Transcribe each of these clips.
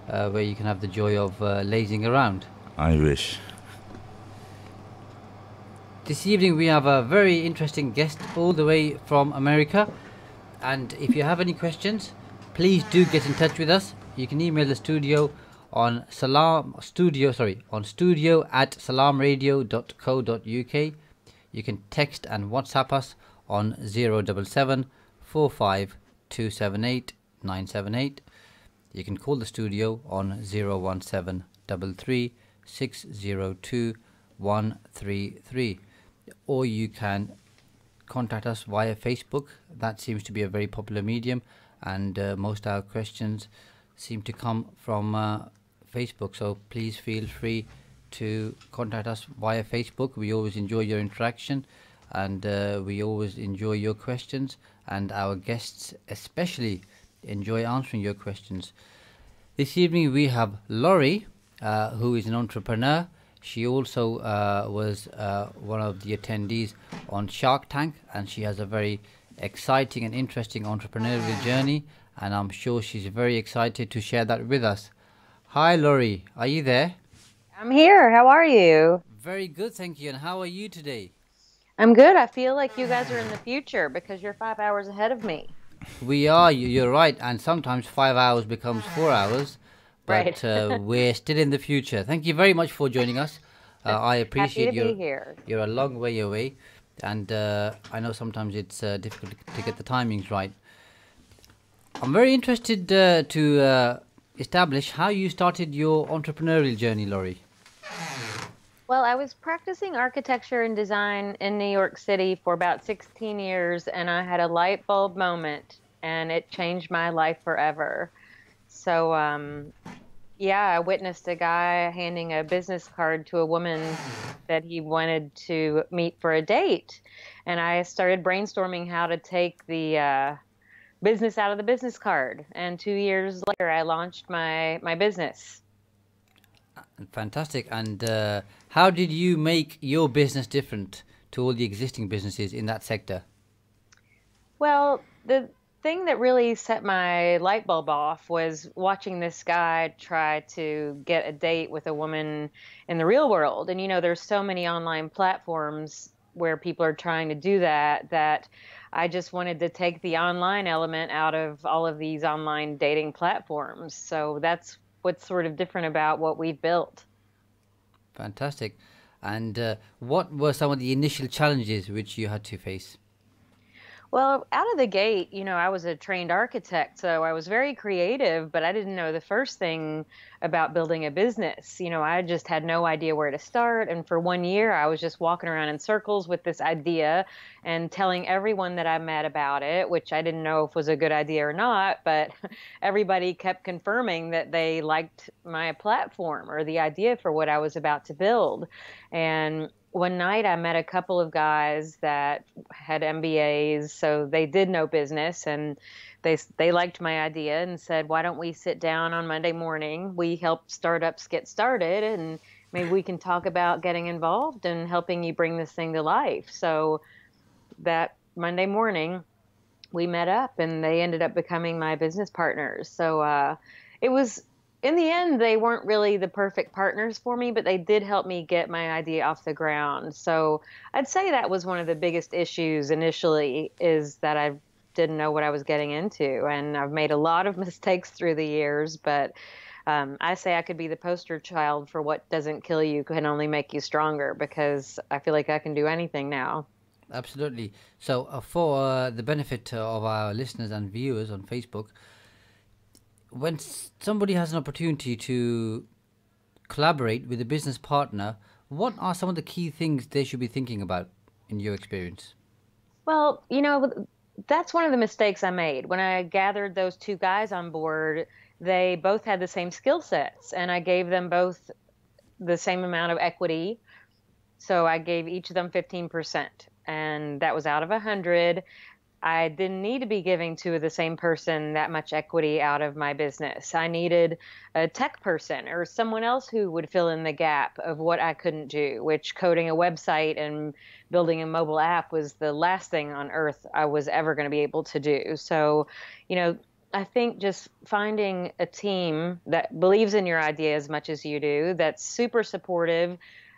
where you can have the joy of lazing around. I wish. This evening we have a very interesting guest all the way from America, and if you have any questions, please do get in touch with us. You can email the studio on studio@salamradio.co.uk. You can text and WhatsApp us on 077 45 278 978. You can call the studio on 017 33 602 133, or you can contact us via Facebook. That seems to be a very popular medium, and most of our questions seem to come from Facebook, so please feel free to contact us via Facebook. We always enjoy your interaction, and we always enjoy your questions, and our guests especially enjoy answering your questions. This evening we have Laurie, who is an entrepreneur. She also was one of the attendees on Shark Tank, and she has a very exciting and interesting entrepreneurial journey, and I'm sure she's very excited to share that with us. Hi Laurie, are you there? I'm here. How are you? Very good, thank you. And how are you today? I'm good. I feel like you guys are in the future because you're 5 hours ahead of me. We are, you're right, and sometimes 5 hours becomes 4 hours, but Right. we're still in the future. Thank you very much for joining us. I appreciate Happy to be here. you're a long way away, and I know sometimes it's difficult to get the timings right. I'm very interested to establish how you started your entrepreneurial journey, Laurie. Well, I was practicing architecture and design in New York City for about 16 years, and I had a light bulb moment, and it changed my life forever. So, yeah, I witnessed a guy handing a business card to a woman that he wanted to meet for a date. And I started brainstorming how to take the business out of the business card. And 2 years later, I launched my business. Fantastic. And how did you make your business different to all the existing businesses in that sector? Well, the thing that really set my light bulb off was watching this guy try to get a date with a woman in the real world. And, there's so many online platforms where people are trying to do that I just wanted to take the online element out of all of these online dating platforms. So that's what's sort of different about what we've built. Fantastic. And what were some of the initial challenges which you had to face? Well, out of the gate, I was a trained architect, so I was very creative, but I didn't know the first thing about building a business. I just had no idea where to start. And for 1 year, I was just walking around in circles with this idea and telling everyone that I met about it, which I didn't know if was a good idea or not, but everybody kept confirming that they liked my platform or the idea for what I was about to build. And one night I met a couple of guys that had MBAs, so they did know business, and they liked my idea and said, "Why don't we sit down on Monday morning? We help startups get started, and maybe we can talk about getting involved and helping you bring this thing to life." So that Monday morning, we met up, and they ended up becoming my business partners. So it was in the end, they weren't really the perfect partners for me, but they did help me get my idea off the ground. So I'd say that was one of the biggest issues initially, is that I didn't know what I was getting into. And I've made a lot of mistakes through the years, but I say I could be the poster child for what doesn't kill you can only make you stronger, because I feel like I can do anything now. Absolutely. So for the benefit of our listeners and viewers on Facebook, when somebody has an opportunity to collaborate with a business partner, what are some of the key things they should be thinking about in your experience? Well, that's one of the mistakes I made. When I gathered those two guys on board, they both had the same skill sets, and I gave them both the same amount of equity. So I gave each of them 15%, and that was out of 100. I didn't need to be giving to the same person that much equity out of my business. I needed a tech person or someone else who would fill in the gap of what I couldn't do, which coding a website and building a mobile app was the last thing on earth I was ever going to be able to do. So, I think just finding a team that believes in your idea as much as you do, that's super supportive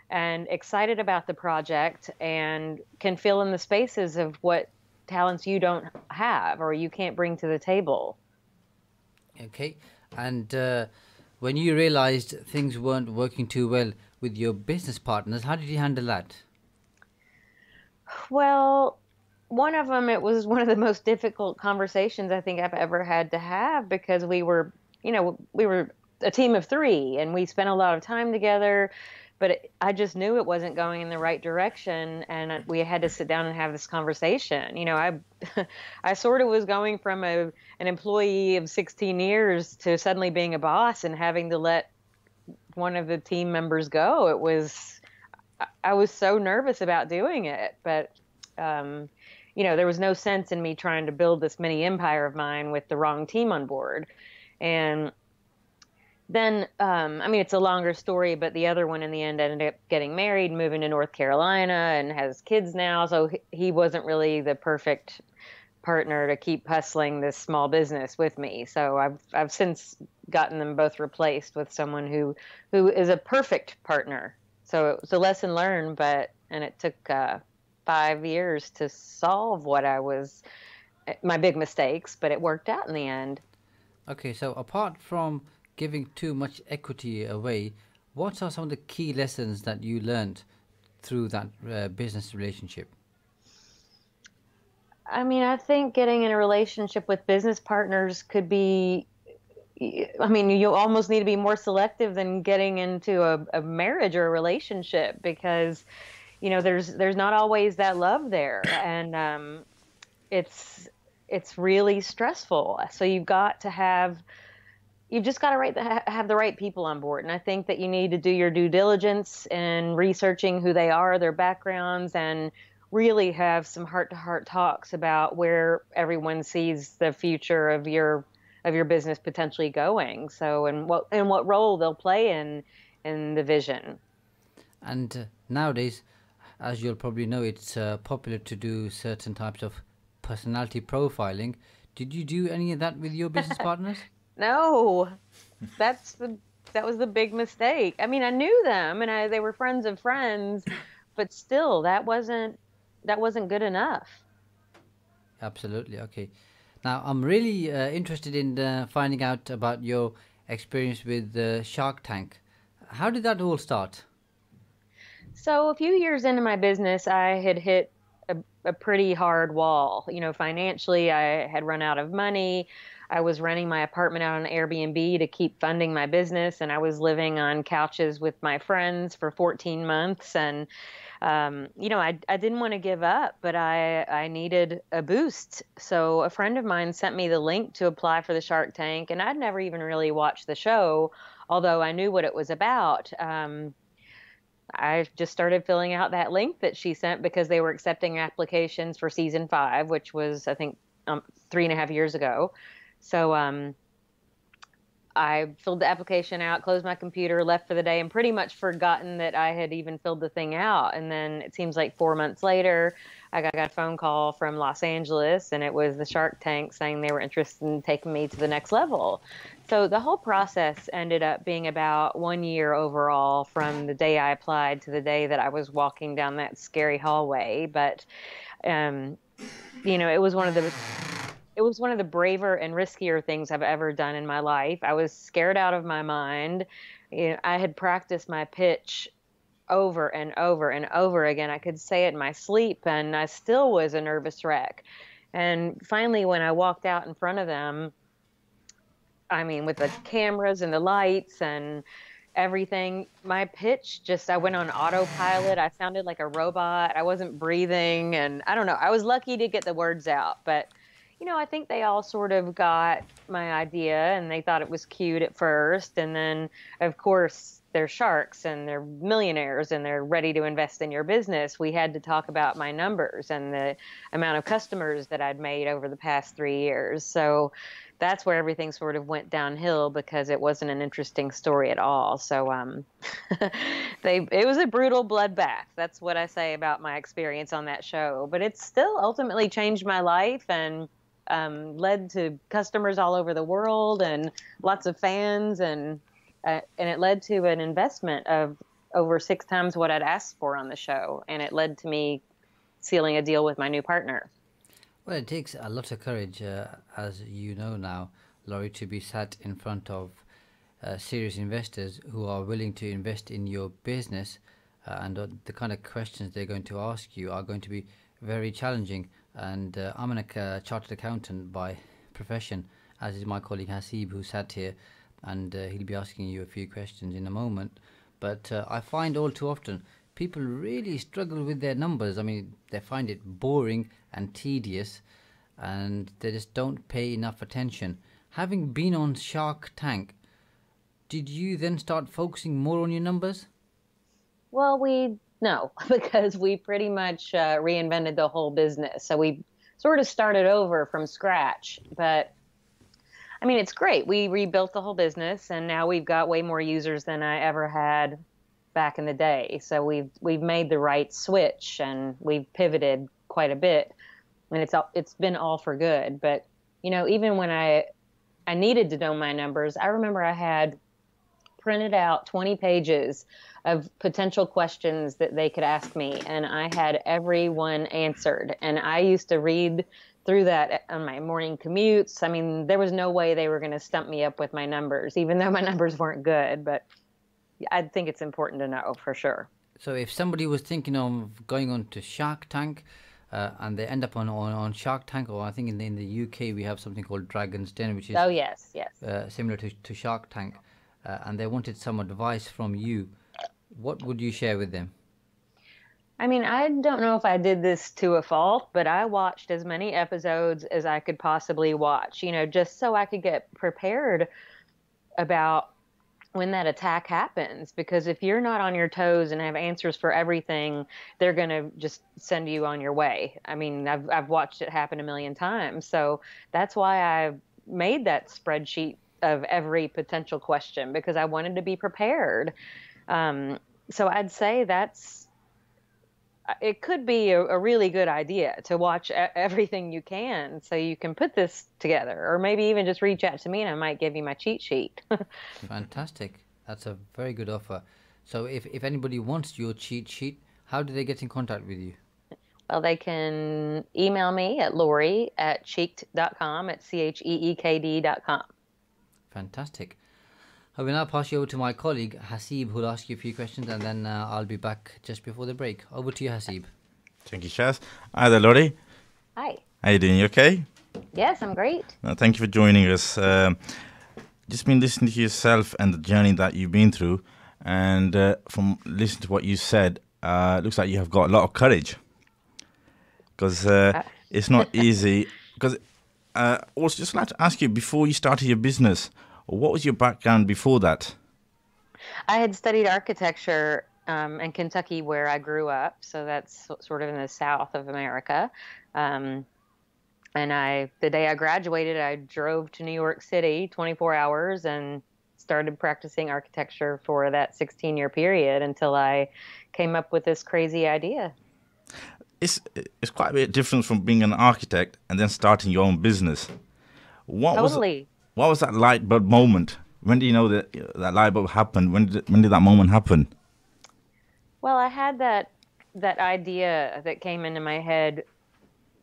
and excited about the project and can fill in the spaces of what talents you don't have or you can't bring to the table. Okay. And when you realized things weren't working too well with your business partners, how did you handle that? Well, one of them, it was one of the most difficult conversations I think I've ever had to have because we were a team of three and we spent a lot of time together, but I just knew it wasn't going in the right direction, and we had to sit down and have this conversation. I sort of was going from an employee of 16 years to suddenly being a boss and having to let one of the team members go. I was so nervous about doing it, but um, there was no sense in me trying to build this mini empire of mine with the wrong team on board. And then, I mean, it's a longer story, but the other one in the end ended up getting married, moving to North Carolina, and has kids now. So he wasn't really the perfect partner to keep hustling this small business with me. So I've since gotten them both replaced with someone who is a perfect partner. So it was a lesson learned, and it took 5 years to solve my big mistakes, but it worked out in the end. Okay, so apart from giving too much equity away, what are some of the key lessons that you learned through that business relationship? I mean, I think getting in a relationship with business partners could be, I mean, you almost need to be more selective than getting into a marriage or a relationship because, there's not always that love there. And it's, it's really stressful. So you've just got to have the right people on board. And I think that you need to do your due diligence in researching who they are, their backgrounds, and really have some heart to heart talks about where everyone sees the future of your business potentially going. So, and what role they'll play in the vision. And nowadays, as you'll probably know, it's popular to do certain types of personality profiling. Did you do any of that with your business partners? No, that's that was the big mistake. I mean, I knew them and they were friends of friends, but still that wasn't good enough. Absolutely. Okay. Now, I'm really interested in finding out about your experience with Shark Tank. How did that all start? So a few years into my business, I had hit a pretty hard wall. Financially, I had run out of money. I was renting my apartment out on Airbnb to keep funding my business, and I was living on couches with my friends for 14 months. And I didn't want to give up, but I needed a boost. So a friend of mine sent me the link to apply for the Shark Tank, and I'd never even really watched the show, although I knew what it was about. I just started filling out that link that she sent because they were accepting applications for season 5, which was, I think, 3.5 years ago. So I filled the application out, closed my computer, left for the day, and pretty much forgotten that I had even filled the thing out. And then it seems like 4 months later, I got a phone call from Los Angeles, and it was the Shark Tank saying they were interested in taking me to the next level. So the whole process ended up being about 1 year overall from the day I applied to the day that I was walking down that scary hallway. But, um, it was one of the braver and riskier things I've ever done in my life. I was scared out of my mind. I had practiced my pitch over and over and over again. I could say it in my sleep, and I still was a nervous wreck. And finally, when I walked out in front of them, I mean, with the cameras and the lights and everything, my pitch just, I went on autopilot. I sounded like a robot. I wasn't breathing. And I don't know, I was lucky to get the words out. But, I think they all sort of got my idea and they thought it was cute at first. And then, of course, they're sharks and they're millionaires and they're ready to invest in your business. We had to talk about my numbers and the amount of customers that I'd made over the past 3 years. So, that's where everything sort of went downhill because it wasn't an interesting story at all. So it was a brutal bloodbath. That's what I say about my experience on that show. But it still ultimately changed my life, and led to customers all over the world and lots of fans, and it led to an investment of over 6 times what I'd asked for on the show, and it led to me sealing a deal with my new partner. Well, it takes a lot of courage, as you know now, Laurie, to be sat in front of serious investors who are willing to invest in your business, and the kind of questions they're going to ask you are going to be very challenging. And I'm a chartered accountant by profession, as is my colleague Hasib, who sat here, and he'll be asking you a few questions in a moment. But I find all too often people really struggle with their numbers. I mean, they find it boring and tedious, and they just don't pay enough attention. Having been on Shark Tank, did you then start focusing more on your numbers? Well, no, because we pretty much reinvented the whole business. So we sort of started over from scratch. But I mean, it's great. We rebuilt the whole business, and now we've got way more users than I ever had back in the day. So we've made the right switch, and we've pivoted quite a bit, and it's been all for good. But even when I needed to know my numbers, I remember I had printed out 20 pages of potential questions that they could ask me, and I had every one answered. And I used to read through that on my morning commutes. I mean, there was no way they were going to stump me up with my numbers, even though my numbers weren't good. But I think it's important to know for sure. So if somebody was thinking of going on to Shark Tank, and they end up on Shark Tank, or I think in the UK we have something called Dragon's Den, which is yes, similar to Shark Tank, and they wanted some advice from you, what would you share with them? I mean, I don't know if I did this to a fault, but I watched as many episodes as I could possibly watch, just so I could get prepared about when that attack happens. Because if you're not on your toes and have answers for everything, they're going to just send you on your way. I mean, I've watched it happen a million times. So that's why I made that spreadsheet of every potential question, because I wanted to be prepared. So I'd say it could be a really good idea to watch everything you can so you can put this together, or maybe even just reach out to me and I might give you my cheat sheet. Fantastic. That's a very good offer. So if anybody wants your cheat sheet, how do they get in contact with you? Well, they can email me at Lori@cheeked.com, at CHEEKD.com. Fantastic. I will now pass you over to my colleague Hasib, who'll ask you a few questions, and then I'll be back just before the break. Over to you, Hasib. Thank you, Shaz. Hi there, Lori. Hi. How you doing? You okay? Yes, I'm great. Thank you for joining us. Just been listening to yourself and the journey that you've been through, and from listening to what you said, it looks like you have got a lot of courage, because it's not easy. Because also, just like to ask you, before you started your business, what was your background before that? I had studied architecture in Kentucky, where I grew up. So that's sort of in the south of America. And the day I graduated, I drove to New York City 24 hours and started practicing architecture for that 16-year period until I came up with this crazy idea. It's quite a bit different from being an architect and then starting your own business. Totally. What was that light bulb moment? When do you know that light bulb happened? When did that moment happen? Well, I had that idea that came into my head,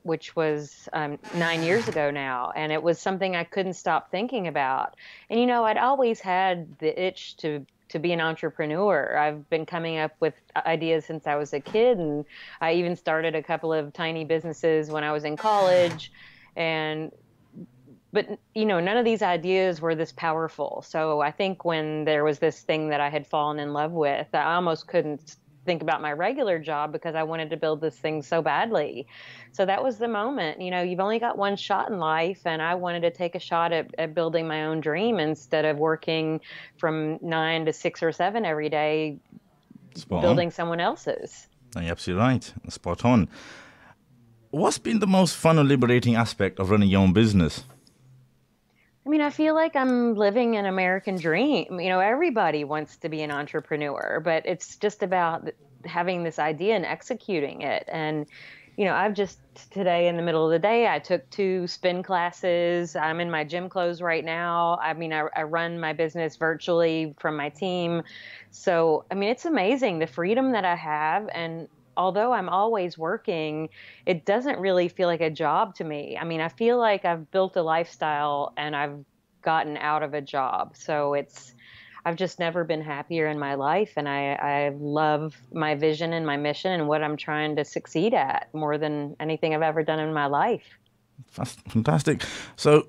which was 9 years ago now, and it was something I couldn't stop thinking about. And I'd always had the itch to be an entrepreneur. I've been coming up with ideas since I was a kid, and I even started a couple of tiny businesses when I was in college, But none of these ideas were this powerful. So I think when there was this thing that I had fallen in love with, I almost couldn't think about my regular job because I wanted to build this thing so badly. So that was the moment. You've only got one shot in life, and I wanted to take a shot at building my own dream instead of working from 9 to 6 or 7 every day, building someone else's. You're absolutely right. Spot on. What's been the most fun or liberating aspect of running your own business? I mean, I feel like I'm living an American dream. Everybody wants to be an entrepreneur, but it's just about having this idea and executing it. And, I've just today in the middle of the day, I took 2 spin classes. I'm in my gym clothes right now. I mean, I run my business virtually from my team. So, I mean, it's amazing the freedom that I have. And although I'm always working, it doesn't really feel like a job to me. I mean, I feel like I've built a lifestyle and I've gotten out of a job. So I've just never been happier in my life, and I love my vision and my mission and what I'm trying to succeed at more than anything I've ever done in my life. That's fantastic. So,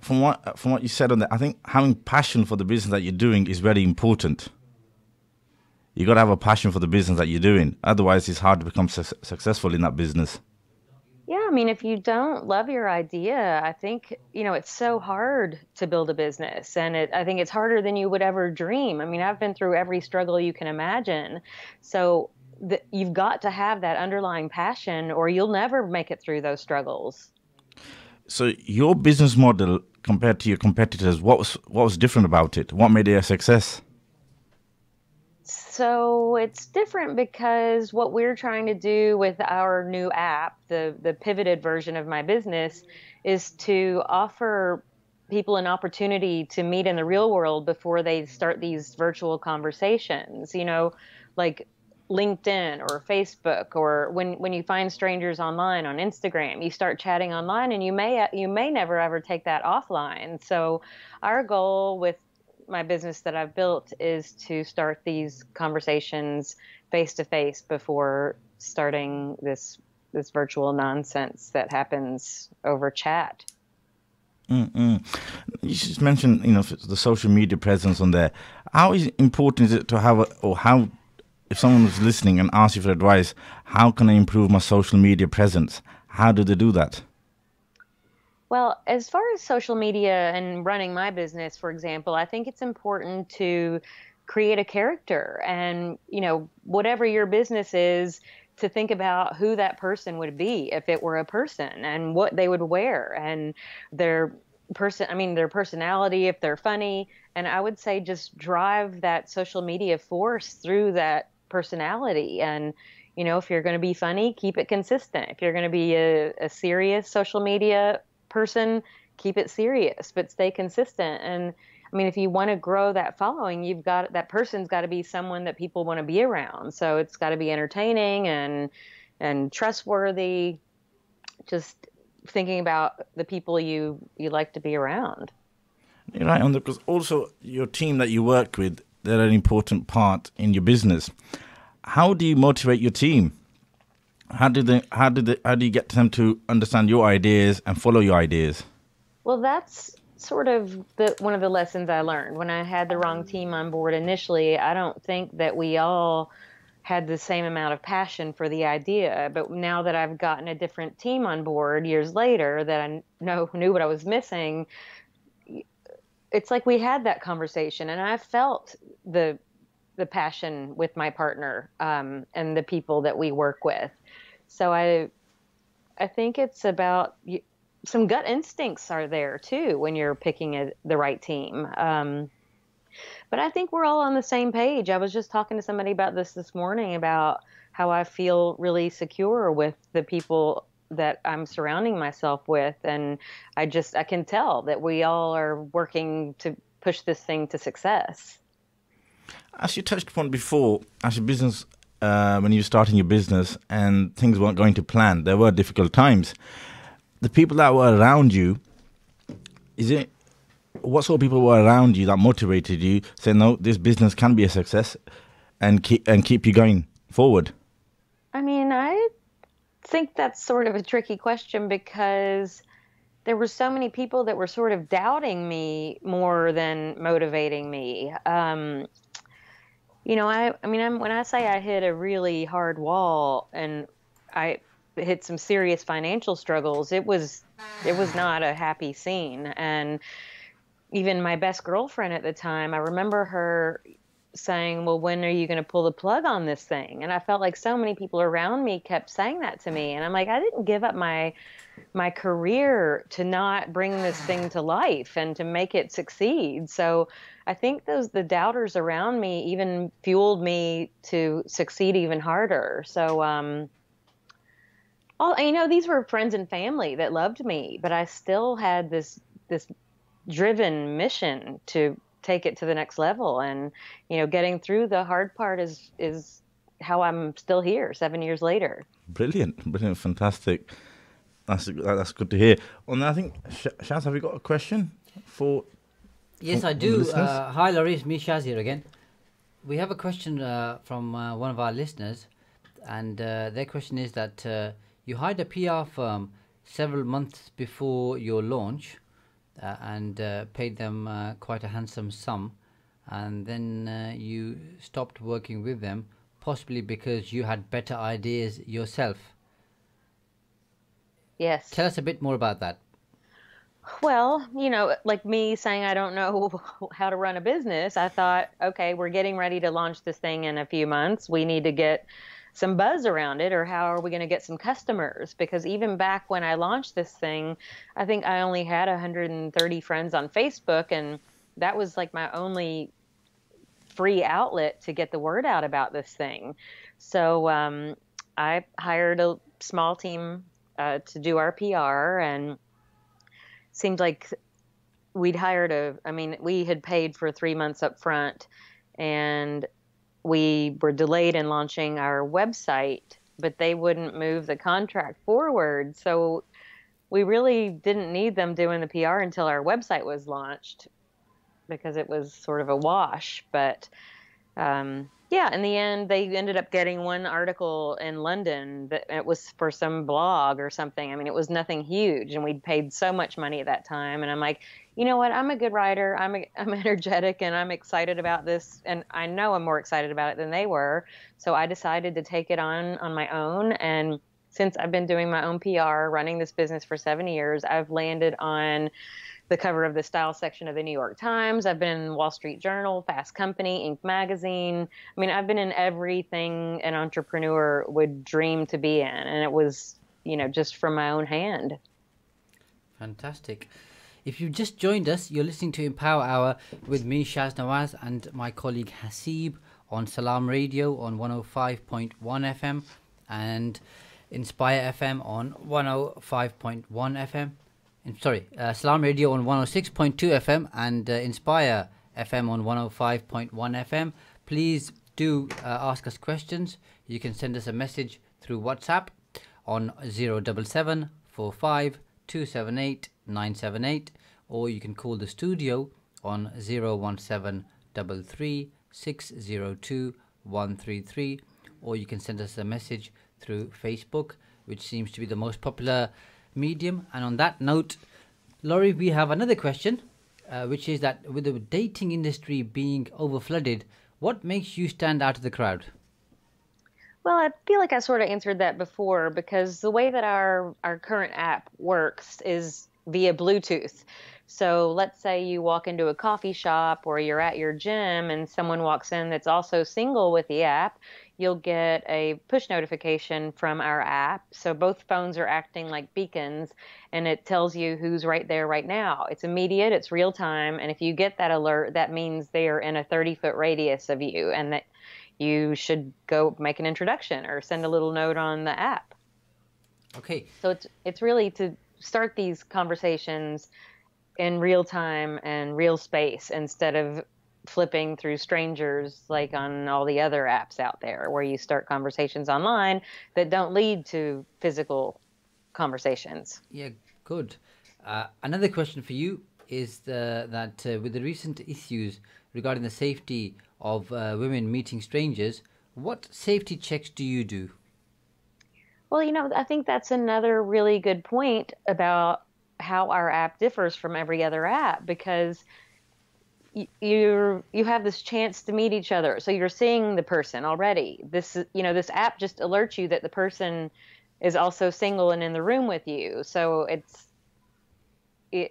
from what you said on that, I think having passion for the business that you're doing is very important. You got to have a passion for the business that you're doing. Otherwise, it's hard to become successful in that business. Yeah, I mean, if you don't love your idea, I think, it's so hard to build a business. And I think it's harder than you would ever dream. I mean, I've been through every struggle you can imagine. So you've got to have that underlying passion or you'll never make it through those struggles. So, your business model compared to your competitors, what was different about it? What made it a success? So it's different because what we're trying to do with our new app, the pivoted version of my business, is to offer people an opportunity to meet in the real world before they start these virtual conversations, like LinkedIn or Facebook, or when you find strangers online on Instagram, you start chatting online and you may never ever take that offline. So our goal with my business that I've built is to start these conversations face to face before starting this virtual nonsense that happens over chat. Mm-mm. You just mentioned, the social media presence on there. How important is it to have if someone was listening and asks you for advice, how can I improve my social media presence? How do they do that? Well, as far as social media and running my business, for example, I think it's important to create a character and, whatever your business is, to think about who that person would be if it were a person and what they would wear and their their personality, if they're funny. And I would say just drive that social media force through that personality. And, if you're going to be funny, keep it consistent. If you're going to be a serious social media person, keep it serious, but stay consistent. And I mean, if you want to grow that following, that person's got to be someone that people want to be around. So it's got to be entertaining and trustworthy. Just thinking about the people you like to be around. You're right on because also your team that you work with, they're an important part in your business. How do you motivate your team? How do you get them to understand your ideas and follow your ideas? Well, that's sort of one of the lessons I learned when I had the wrong team on board initially. I don't think that we all had the same amount of passion for the idea, but now that I've gotten a different team on board years later that I knew what I was missing, it's like we had that conversation and I felt the passion with my partner and the people that we work with. So I think it's about some gut instincts are there too when you're picking the right team. But I think we're all on the same page. I was just talking to somebody about this morning about how I feel really secure with the people that I'm surrounding myself with. And I can tell that we all are working to push this thing to success. As you touched upon before, as your business, when you were starting your business and things weren't going to plan, there were difficult times. The people that were around you, what sort of people were around you that motivated you, say, no, this business can be a success and keep you going forward? I mean, I think that's sort of a tricky question because there were so many people that were sort of doubting me more than motivating me. When I say I hit a really hard wall and I hit some serious financial struggles, it was not a happy scene. And even my best girlfriend at the time, I remember her saying, well, when are you going to pull the plug on this thing? And I felt like so many people around me kept saying that to me. And I'm like, I didn't give up my career to not bring this thing to life and to make it succeed. So I think the doubters around me even fueled me to succeed even harder. So all, these were friends and family that loved me, but I still had this driven mission to take it to the next level. And, getting through the hard part is how I'm still here 7 years later. Brilliant, brilliant, fantastic. That's good to hear. And I think, Shaz, have you got a question for? Yes, I do. Hi, Laurie, it's me, Shaz here again. We have a question from one of our listeners, and their question is that you hired a PR firm several months before your launch and paid them quite a handsome sum, and then you stopped working with them, possibly because you had better ideas yourself. Yes. Tell us a bit more about that. Well, like me saying I don't know how to run a business, I thought, okay, we're getting ready to launch this thing in a few months. We need to get some buzz around it, or how are we going to get some customers? Because even back when I launched this thing, I think I only had 130 friends on Facebook, and that was like my only free outlet to get the word out about this thing. So I hired a small team to do our PR, and seemed like we had paid for 3 months up front, and we were delayed in launching our website, but they wouldn't move the contract forward. So we really didn't need them doing the PR until our website was launched, because it was sort of a wash. But yeah, in the end, they ended up getting one article in London that it was for some blog or something. I mean, it was nothing huge, and we'd paid so much money at that time. And I'm like, you know what? I'm a good writer. I'm energetic, and I'm excited about this. And I know I'm more excited about it than they were. So I decided to take it on my own. And since I've been doing my own PR, running this business for 7 years, I've landed on the cover of the style section of the New York Times. I've been in Wall Street Journal, Fast Company, Inc. magazine. I mean, I've been in everything an entrepreneur would dream to be in. And it was, just from my own hand. Fantastic. If you've just joined us, you're listening to Empower Hour with me, Shaz Nawaz, and my colleague Hasib on Salaam Radio on 105.1 FM and Inspire FM on 105.1 FM. Salaam Radio on 106.2 FM and Inspire FM on 105.1 FM. Please do ask us questions. You can send us a message through WhatsApp on 077 45 278 978, or you can call the studio on 017 33 602 133, or you can send us a message through Facebook, which seems to be the most popular medium. And on that note, Laurie, we have another question, which is that with the dating industry being overflooded, what makes you stand out of the crowd? Well, I feel like I sort of answered that before, because the way that our current app works is via Bluetooth. So let's say you walk into a coffee shop or you're at your gym and someone walks in that's also single with the app, you'll get a push notification from our app. So both phones are acting like beacons, and it tells you who's right there right now. It's immediate, it's real time, and if you get that alert, that means they are in a 30-foot radius of you, and that you should go make an introduction or send a little note on the app. Okay. So it's really to start these conversations in real time and real space, instead of flipping through strangers like on all the other apps out there where you start conversations online that don't lead to physical conversations. Yeah, good. Another question for you is that with the recent issues regarding the safety of women meeting strangers, what safety checks do you do? Well, I think that's another really good point about how our app differs from every other app, because you have this chance to meet each other. So you're seeing the person already. This app just alerts you that the person is also single and in the room with you. So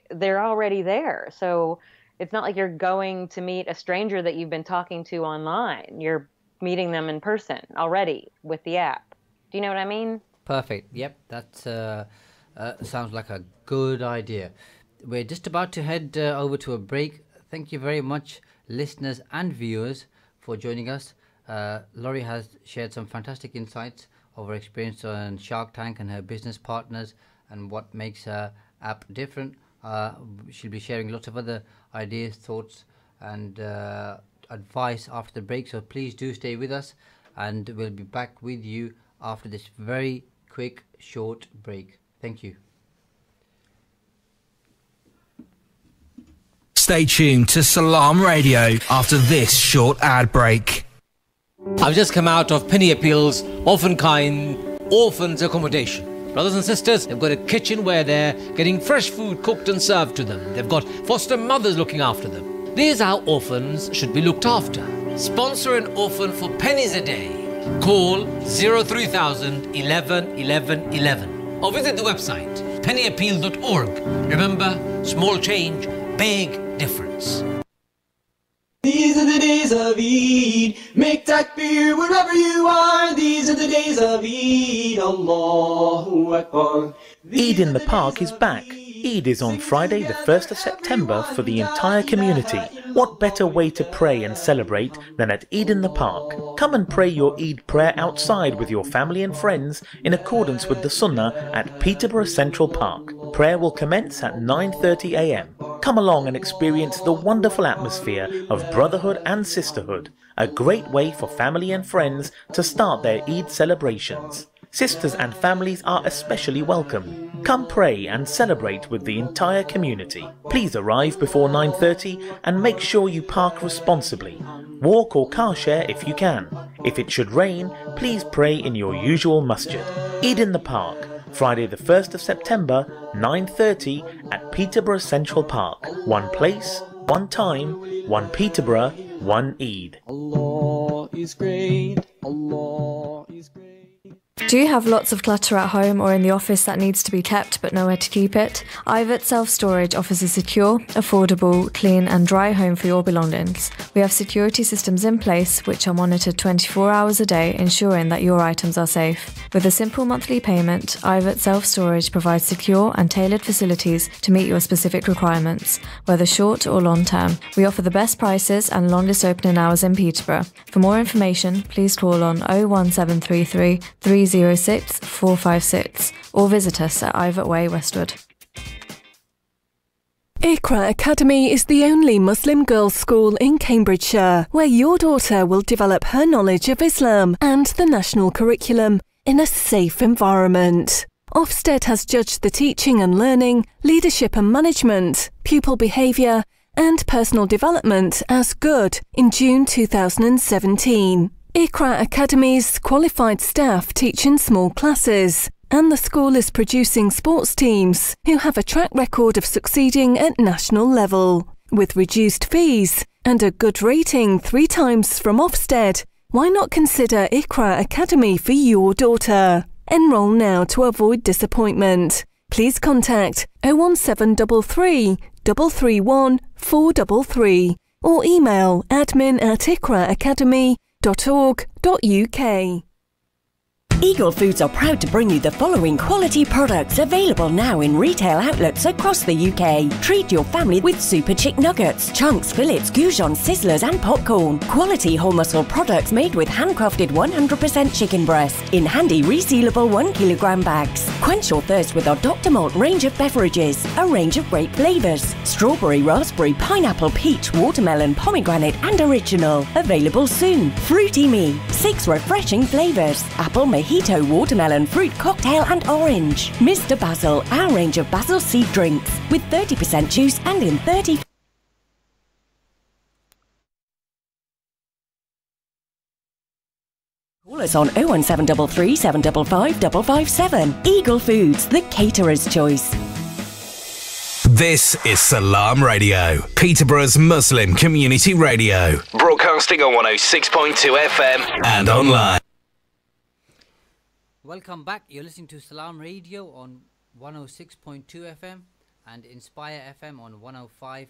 they're already there. So it's not like you're going to meet a stranger that you've been talking to online. You're meeting them in person already with the app. Do you know what I mean? Perfect. Yep, that sounds like a good idea. We're just about to head over to a break. Thank you very much, listeners and viewers, for joining us. Laurie has shared some fantastic insights of her experience on Shark Tank and her business partners and what makes her app different. She'll be sharing lots of other ideas, thoughts and advice after the break, so please do stay with us, and we'll be back with you after this very quick short break. Thank you. Stay tuned to Salaam Radio after this short ad break. I've just come out of Penny Appeal's orphans accommodation. Brothers and sisters, they've got a kitchen where they're getting fresh food cooked and served to them. They've got foster mothers looking after them. These are orphans should be looked after. Sponsor an orphan for pennies a day. Call 03000 11 11 11 or visit the website pennyappeal.org. Remember, small change, big difference. These are the days of Eid. Make takbir wherever you are. These are the days of Eid. Allahu Akbar. Eid in the Park is back. Eid is on Friday the 1st of September for the entire community. What better way to pray and celebrate than at Eid in the Park? Come and pray your Eid prayer outside with your family and friends in accordance with the Sunnah at Peterborough Central Park. Prayer will commence at 9:30 a.m. Come along and experience the wonderful atmosphere of brotherhood and sisterhood. A great way for family and friends to start their Eid celebrations. Sisters and families are especially welcome. Come pray and celebrate with the entire community. Please arrive before 9:30 and make sure you park responsibly. Walk or car share if you can. If it should rain, please pray in your usual masjid. Eid in the Park, Friday the 1st of September, 9:30 at Peterborough Central Park. One place, one time, one Peterborough, one Eid. Allah is great. Allah is great. Do you have lots of clutter at home or in the office that needs to be kept but nowhere to keep it? Ivet Self-Storage offers a secure, affordable, clean and dry home for your belongings. We have security systems in place which are monitored 24 hours a day, ensuring that your items are safe. With a simple monthly payment, Ivet Self-Storage provides secure and tailored facilities to meet your specific requirements, whether short or long term. We offer the best prices and longest opening hours in Peterborough. For more information, please call on 01733 306 456 or visit us at Ivet Way, Westwood. Iqra Academy is the only Muslim girls' school in Cambridgeshire where your daughter will develop her knowledge of Islam and the national curriculum in a safe environment. Ofsted has judged the teaching and learning, leadership and management, pupil behaviour and personal development as good in June 2017. Iqra Academy's qualified staff teach in small classes, and the school is producing sports teams who have a track record of succeeding at national level. With reduced fees and a good rating 3 times from Ofsted, why not consider Iqra Academy for your daughter? Enroll now to avoid disappointment. Please contact 01733 331 433 or email admin@iqraacademy.org.uk. Eagle Foods are proud to bring you the following quality products available now in retail outlets across the UK. Treat your family with Super Chick Nuggets, chunks, fillets, goujons, sizzlers and popcorn. Quality whole muscle products made with handcrafted 100% chicken breast in handy resealable 1 kilogram bags. Quench your thirst with our Dr. Malt range of beverages, a range of great flavours. Strawberry, raspberry, pineapple, peach, watermelon, pomegranate and original. Available soon. Fruity Me, 6 refreshing flavours. Apple, mojito, watermelon, fruit cocktail and orange. Mr. Basil, our range of basil seed drinks with 30% juice and in 30... Call us on 01733 755 557. Eagle Foods, the caterer's choice. This is Salaam Radio, Peterborough's Muslim community radio. Broadcasting on 106.2 FM and online. Welcome back. You're listening to Salaam Radio on 106.2 FM and Inspire FM on 105.1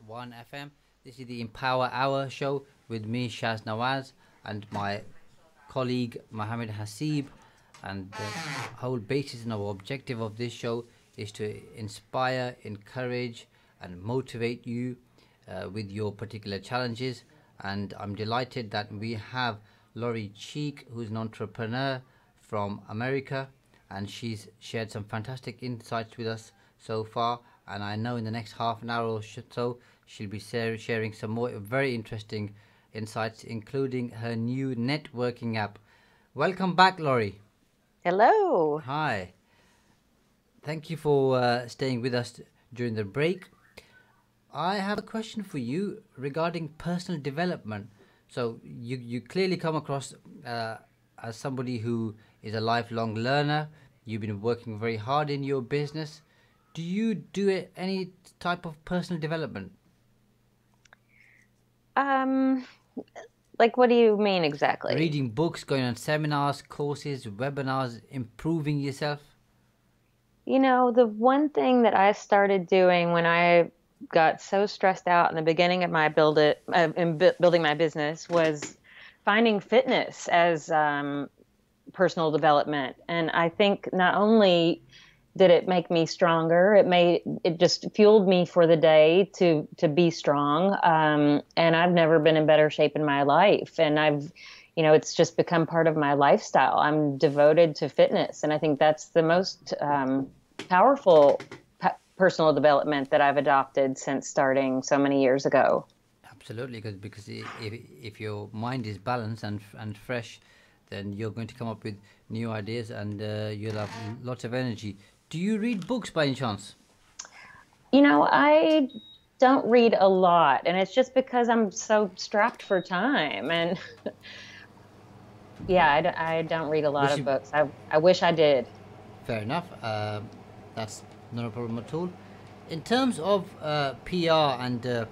FM. This is the Empower Hour show with me, Shaz Nawaz, and my colleague Mohammed Hasib. And the whole basis and our objective of this show is to inspire, encourage and motivate you with your particular challenges. And I'm delighted that we have Laurie Cheek, who's an entrepreneur, from America, and she's shared some fantastic insights with us so far. And I know in the next half an hour or so, she'll be sharing some more very interesting insights, including her new networking app. Welcome back, Laurie. Hello. Hi. Thank you for staying with us during the break. I have a question for you regarding personal development. So you clearly come across as somebody who is a lifelong learner. You've been working very hard in your business. Do you do any type of personal development? Like, what do you mean exactly? Reading books, going on seminars, courses, webinars, improving yourself? You know, the one thing that I started doing when I got so stressed out in the beginning of my building my business was finding fitness as personal development. And I think not only did it make me stronger, it just fueled me for the day to be strong. And I've never been in better shape in my life. And it's just become part of my lifestyle. I'm devoted to fitness. And I think that's the most powerful personal development that I've adopted since starting so many years ago. Absolutely, because if your mind is balanced and fresh, then you're going to come up with new ideas, and you'll have lots of energy. Do you read books by any chance? You know, I don't read a lot, and it's just because I'm so strapped for time. And yeah, I don't read a lot of books. I wish I did. Fair enough. That's not a problem at all. In terms of PR and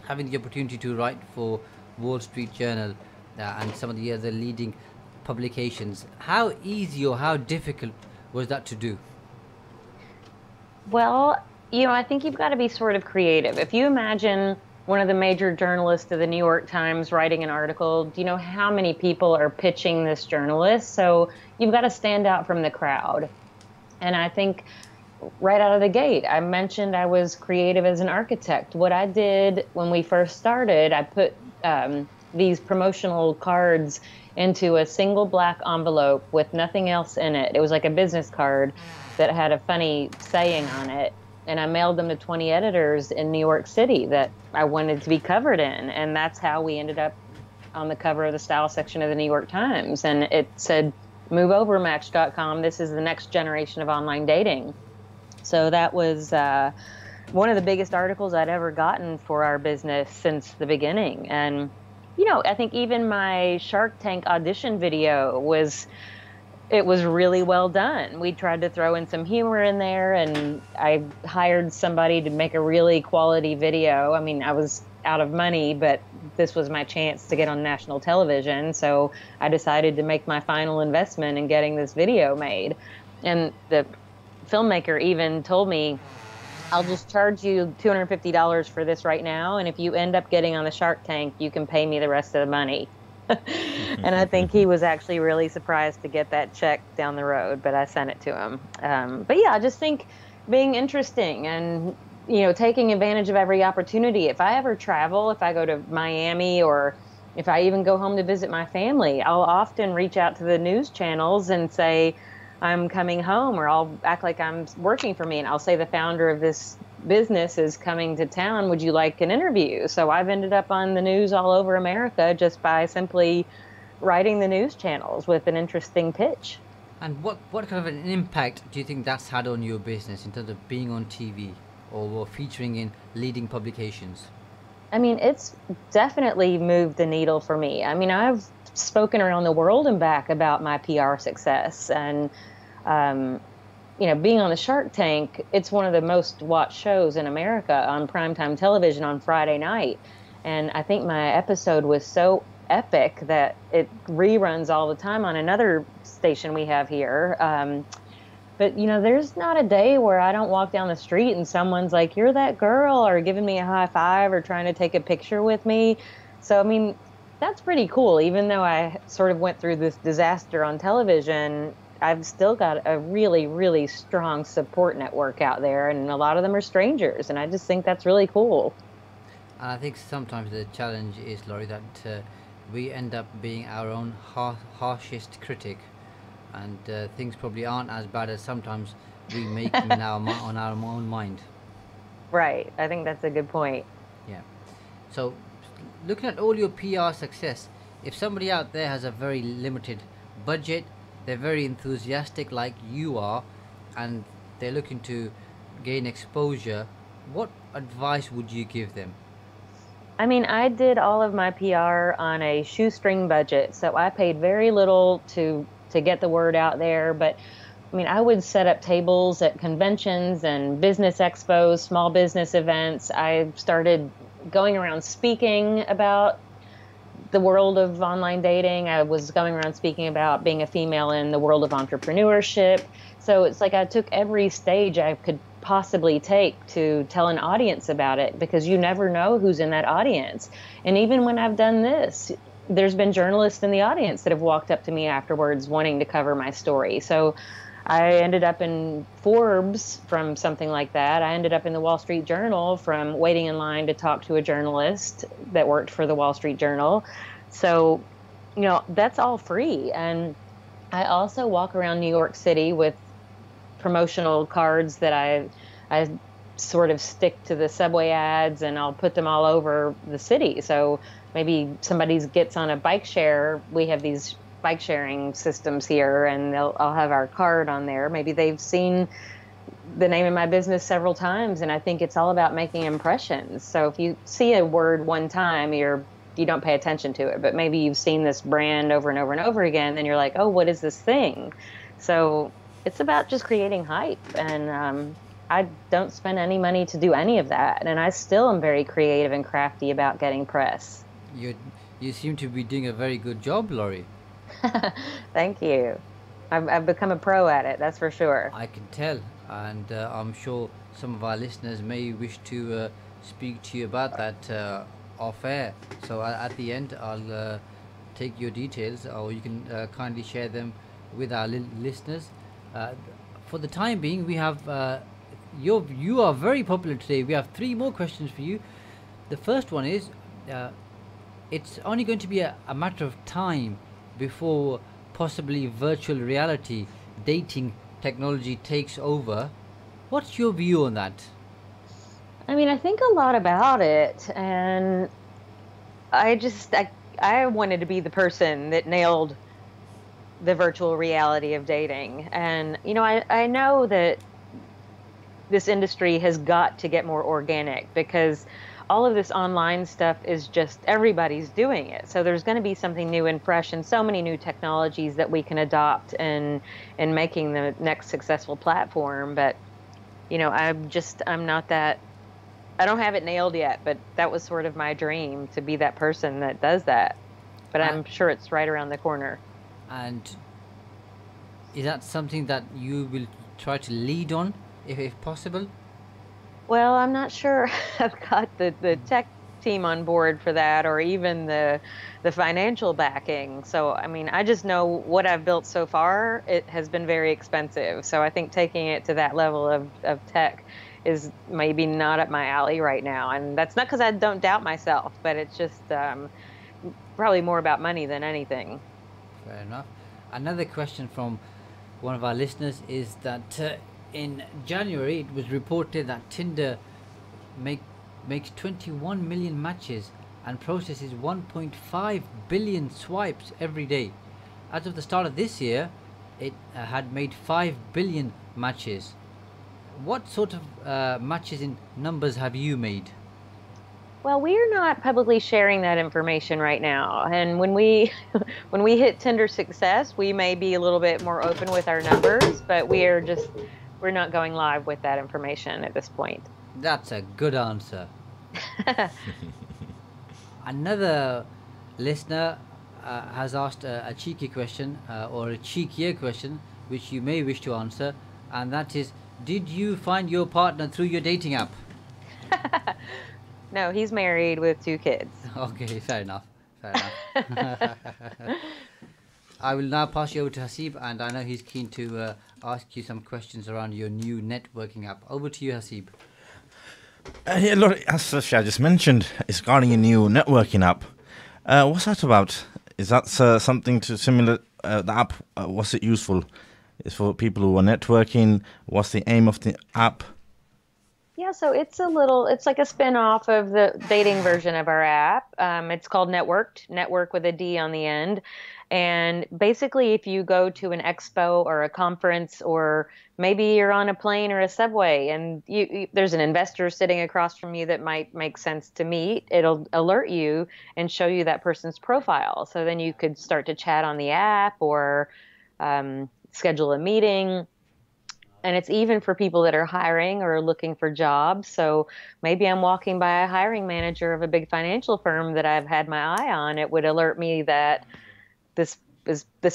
having the opportunity to write for Wall Street Journal and some of the other leading publications, how easy or how difficult was that to do? Well, I think you've got to be sort of creative. If you imagine one of the major journalists of the New York Times writing an article, do you know how many people are pitching this journalist? So you've got to stand out from the crowd. And I think right out of the gate, I mentioned I was creative as an architect. What I did when we first started, I put these promotional cards into a single black envelope with nothing else in it. It was like a business card that had a funny saying on it. And I mailed them to 20 editors in New York City that I wanted to be covered in. And that's how we ended up on the cover of the style section of the New York Times. And it said, "Move over, Match.com. This is the next generation of online dating." So that was one of the biggest articles I'd ever gotten for our business since the beginning. And, I think even my Shark Tank audition video was really well done. We tried to throw in some humor in there, and I hired somebody to make a really quality video. I mean, I was out of money, but this was my chance to get on national television. So I decided to make my final investment in getting this video made. And the filmmaker even told me, "I'll just charge you $250 for this right now. And if you end up getting on the Shark Tank, you can pay me the rest of the money." And I think he was actually really surprised to get that check down the road, but I sent it to him. But yeah, I just think being interesting and, taking advantage of every opportunity. If I ever travel, if I go to Miami, or if I even go home to visit my family, I'll often reach out to the news channels and say, "I'm coming home," or I'll act like I'm working for me, and I'll say the founder of this business is coming to town. Would you like an interview? So I've ended up on the news all over America just by simply writing the news channels with an interesting pitch. And what kind of an impact do you think that's had on your business in terms of being on TV or featuring in leading publications? I mean, it's definitely moved the needle for me. I mean, I've spoken around the world and back about my PR success, and being on the Shark Tank, it's one of the most watched shows in America on primetime television on Friday night. And I think my episode was so epic that it reruns all the time on another station we have here. But, there's not a day where I don't walk down the street and someone's like, "You're that girl," or giving me a high five or trying to take a picture with me. So, I mean, that's pretty cool. Even though I sort of went through this disaster on television, I've still got a really, really strong support network out there, and a lot of them are strangers, and I just think that's really cool. And I think sometimes the challenge is, Laurie, that we end up being our own harshest critic. and things probably aren't as bad as sometimes we make them in on our own mind. Right. I think that's a good point. Yeah. So, looking at all your PR success, if somebody out there has a very limited budget, they're very enthusiastic like you are, and they're looking to gain exposure, what advice would you give them? I mean, I did all of my PR on a shoestring budget, so I paid very little to get the word out there. But I mean, I would set up tables at conventions and business expos, small business events. I started going around speaking about the world of online dating. I was going around speaking about being a female in the world of entrepreneurship. So it's like I took every stage I could possibly take to tell an audience about it, because you never know who's in that audience. And even when I've done this, there's been journalists in the audience that have walked up to me afterwards wanting to cover my story. So I ended up in Forbes from something like that. I ended up in the Wall Street Journal from waiting in line to talk to a journalist that worked for the Wall Street Journal. So, you know, that's all free. And I also walk around New York City with promotional cards that I sort of stick to the subway ads, and I'll put them all over the city. So maybe somebody gets on a bike share. We have these bike sharing systems here, and I'll have our card on there. Maybe they've seen the name of my business several times, and I think it's all about making impressions. So if you see a word one time, you don't pay attention to it, but maybe you've seen this brand over and over and over again, then you're like, oh, what is this thing? So it's about just creating hype, and I don't spend any money to do any of that, and I still am very creative and crafty about getting press. You seem to be doing a very good job, Laurie. Thank you. I've become a pro at it, that's for sure. I can tell, and I'm sure some of our listeners may wish to speak to you about that off air. So at the end, I'll take your details, or you can kindly share them with our listeners. For the time being, we have you are very popular today. We have 3 more questions for you. The first one is, it's only going to be a matter of time before possibly virtual reality dating technology takes over. What's your view on that? I mean, I think a lot about it, and I wanted to be the person that nailed the virtual reality of dating. And, you know, I know that this industry has got to get more organic, because all of this online stuff is just, everybody's doing it. So there's going to be something new and fresh, and so many new technologies that we can adopt in making the next successful platform. But, you know, I'm not that, I don't have it nailed yet, but that was sort of my dream, to be that person that does that. But I'm sure it's right around the corner. And is that something that you will try to lead on, if possible? Well, I'm not sure I've got the tech team on board for that, or even the financial backing. So, I mean, I just know what I've built so far, it has been very expensive. So I think taking it to that level of tech is maybe not up my alley right now. And that's not because I don't doubt myself, but it's just probably more about money than anything. Fair enough. Another question from one of our listeners is that in January it was reported that Tinder makes 21 million matches and processes 1.5 billion swipes every day. As of the start of this year, it had made 5 billion matches. What sort of matches in numbers have you made? Well, we're not publicly sharing that information right now. And when we hit Tinder success, we may be a little bit more open with our numbers, but we're not going live with that information at this point. That's a good answer. Another listener has asked a cheeky question, or a cheekier question, which you may wish to answer, and that is, did you find your partner through your dating app? No, he's married with 2 kids. Okay, fair enough. I will now pass you over to Hasib, and I know he's keen to ask you some questions around your new networking app. Over to you, Hasib. Yeah, look, as I just mentioned, it's regarding a new networking app. What's that about? Is that something similar the app, what's it useful? It's for people who are networking. What's the aim of the app? Yeah, so it's like a spin-off of the dating version of our app. It's called Network with a D on the end. And basically, if you go to an expo or a conference, or maybe you're on a plane or a subway and there's an investor sitting across from you that might make sense to meet, it'll alert you and show you that person's profile. So then you could start to chat on the app or schedule a meeting. And it's even for people that are hiring or looking for jobs. So maybe I'm walking by a hiring manager of a big financial firm that I've had my eye on. It would alert me that this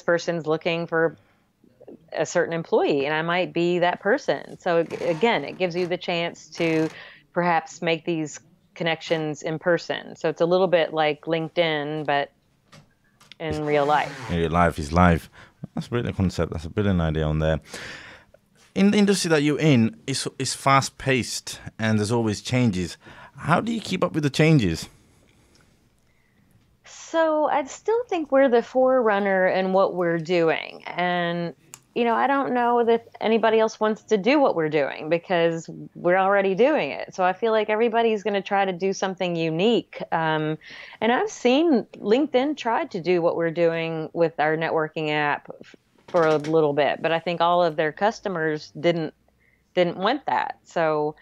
person's looking for a certain employee, and I might be that person. So again, it gives you the chance to perhaps make these connections in person. So it's a little bit like LinkedIn, but in real life. Real life is live. That's a brilliant concept. That's a brilliant idea on there. In the industry that you're in, it's fast-paced and there's always changes. How do you keep up with the changes? So I still think we're the forerunner in what we're doing. And, I don't know that anybody else wants to do what we're doing because we're already doing it. So I feel like everybody's going to try to do something unique. And I've seen LinkedIn try to do what we're doing with our networking app for a little bit, but I think all of their customers didn't want that. So,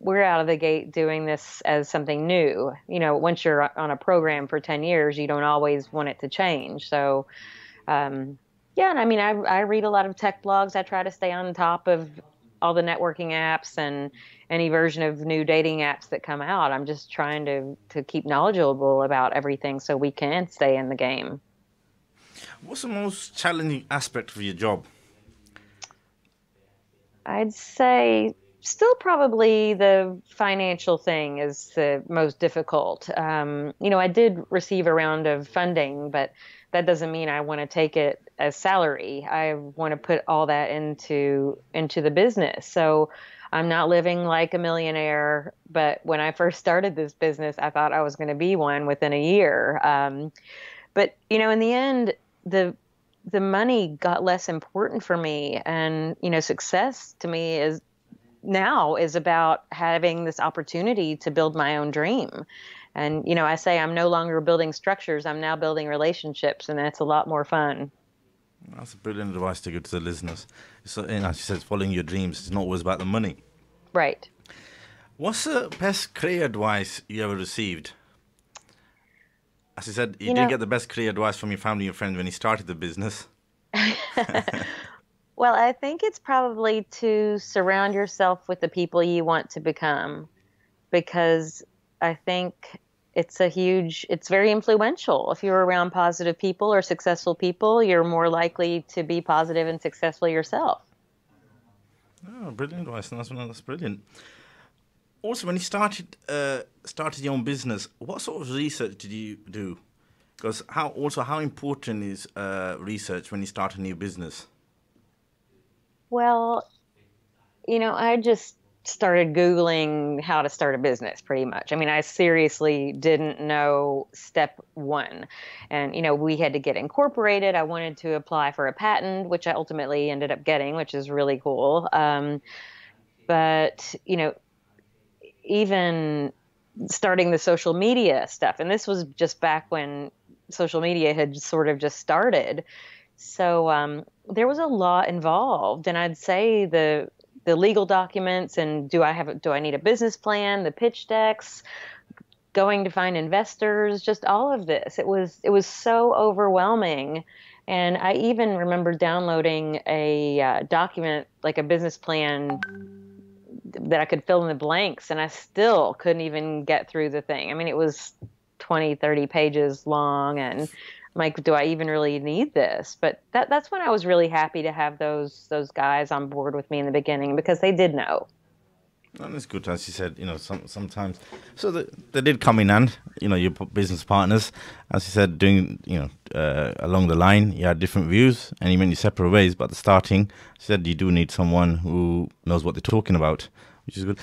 we're out of the gate doing this as something new. Once you're on a program for 10 years, you don't always want it to change. So, and I read a lot of tech blogs. I try to stay on top of all the networking apps and any version of new dating apps that come out. I'm just trying to keep knowledgeable about everything so we can stay in the game. What's the most challenging aspect of your job? I'd say still probably the financial thing is the most difficult. I did receive a round of funding, but that doesn't mean I want to take it as salary. I want to put all that into the business. So I'm not living like a millionaire, but when I first started this business, I thought I was going to be one within a year. But in the end, the money got less important for me, and success to me is about having this opportunity to build my own dream. And I say I'm no longer building structures, I'm now building relationships, and that's a lot more fun. That's a brilliant advice to give to the listeners. So, as you said, following your dreams, it's not always about the money. Right. What's the best career advice you ever received? As you said, you didn't get the best career advice from your family and friends when you started the business. Well, I think it's probably to surround yourself with the people you want to become, because I think it's very influential. If you're around positive people or successful people, you're more likely to be positive and successful yourself. Oh, brilliant advice. That's brilliant. Also, when you started your own business, what sort of research did you do? Because how important is research when you start a new business? Well, I just started Googling how to start a business pretty much. I mean, I seriously didn't know step one. And, we had to get incorporated. I wanted to apply for a patent, which I ultimately ended up getting, which is really cool. But, even starting the social media stuff, and this was just back when social media had sort of just started. So there was a lot involved, and I'd say the legal documents, and do I need a business plan, the pitch decks, going to find investors, just all of this. It was so overwhelming. And I even remember downloading a document, like a business plan that I could fill in the blanks, and I still couldn't even get through the thing. I mean, it was 20, 30 pages long, and I'm like, do I even really need this? But that's when I was really happy to have those guys on board with me in the beginning, because they did know. And it's good, as you said, sometimes. So they did come in and, your business partners, as you said, doing, along the line, you had different views and you went your separate ways. But at the starting, you said you do need someone who knows what they're talking about, which is good.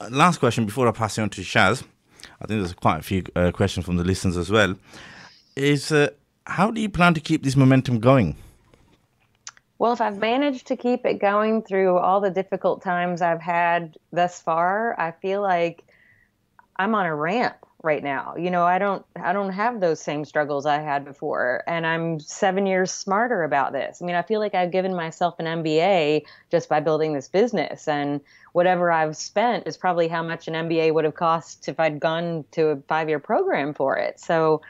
Last question before I pass you on to Shaz. I think there's quite a few questions from the listeners as well. Is How do you plan to keep this momentum going? Well, if I've managed to keep it going through all the difficult times I've had thus far, I feel like I'm on a ramp right now. I don't have those same struggles I had before, and I'm 7 years smarter about this. I mean, I feel like I've given myself an MBA just by building this business, and whatever I've spent is probably how much an MBA would have cost if I'd gone to a 5-year program for it. So,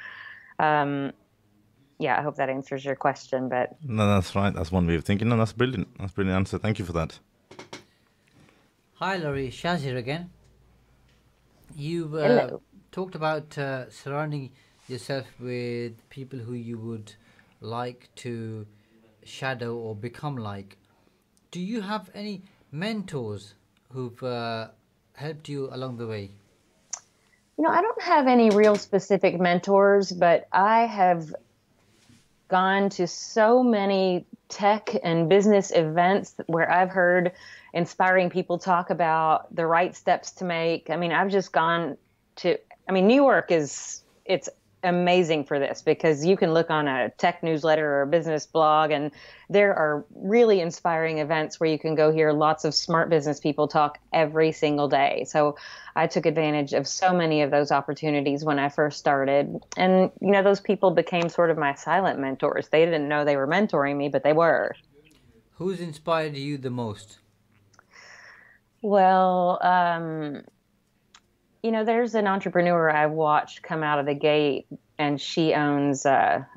yeah, I hope that answers your question, but No, that's right. That's one way of thinking. No, that's brilliant. That's a brilliant answer. Thank you for that. Hi, Laurie. Shaz here again. You've Hello. talked about surrounding yourself with people who you would like to shadow or become like. Do you have any mentors who've helped you along the way? I don't have any real specific mentors, but I have gone to so many tech and business events where I've heard inspiring people talk about the right steps to make. I mean, I've just gone to, New York it's amazing for this because you can look on a tech newsletter or a business blog, and there are really inspiring events where you can go hear lots of smart business people talk every single day. So I took advantage of so many of those opportunities when I first started. And, those people became sort of my silent mentors. They didn't know they were mentoring me, but they were. Who's inspired you the most? Well, there's an entrepreneur I've watched come out of the gate, and she owns a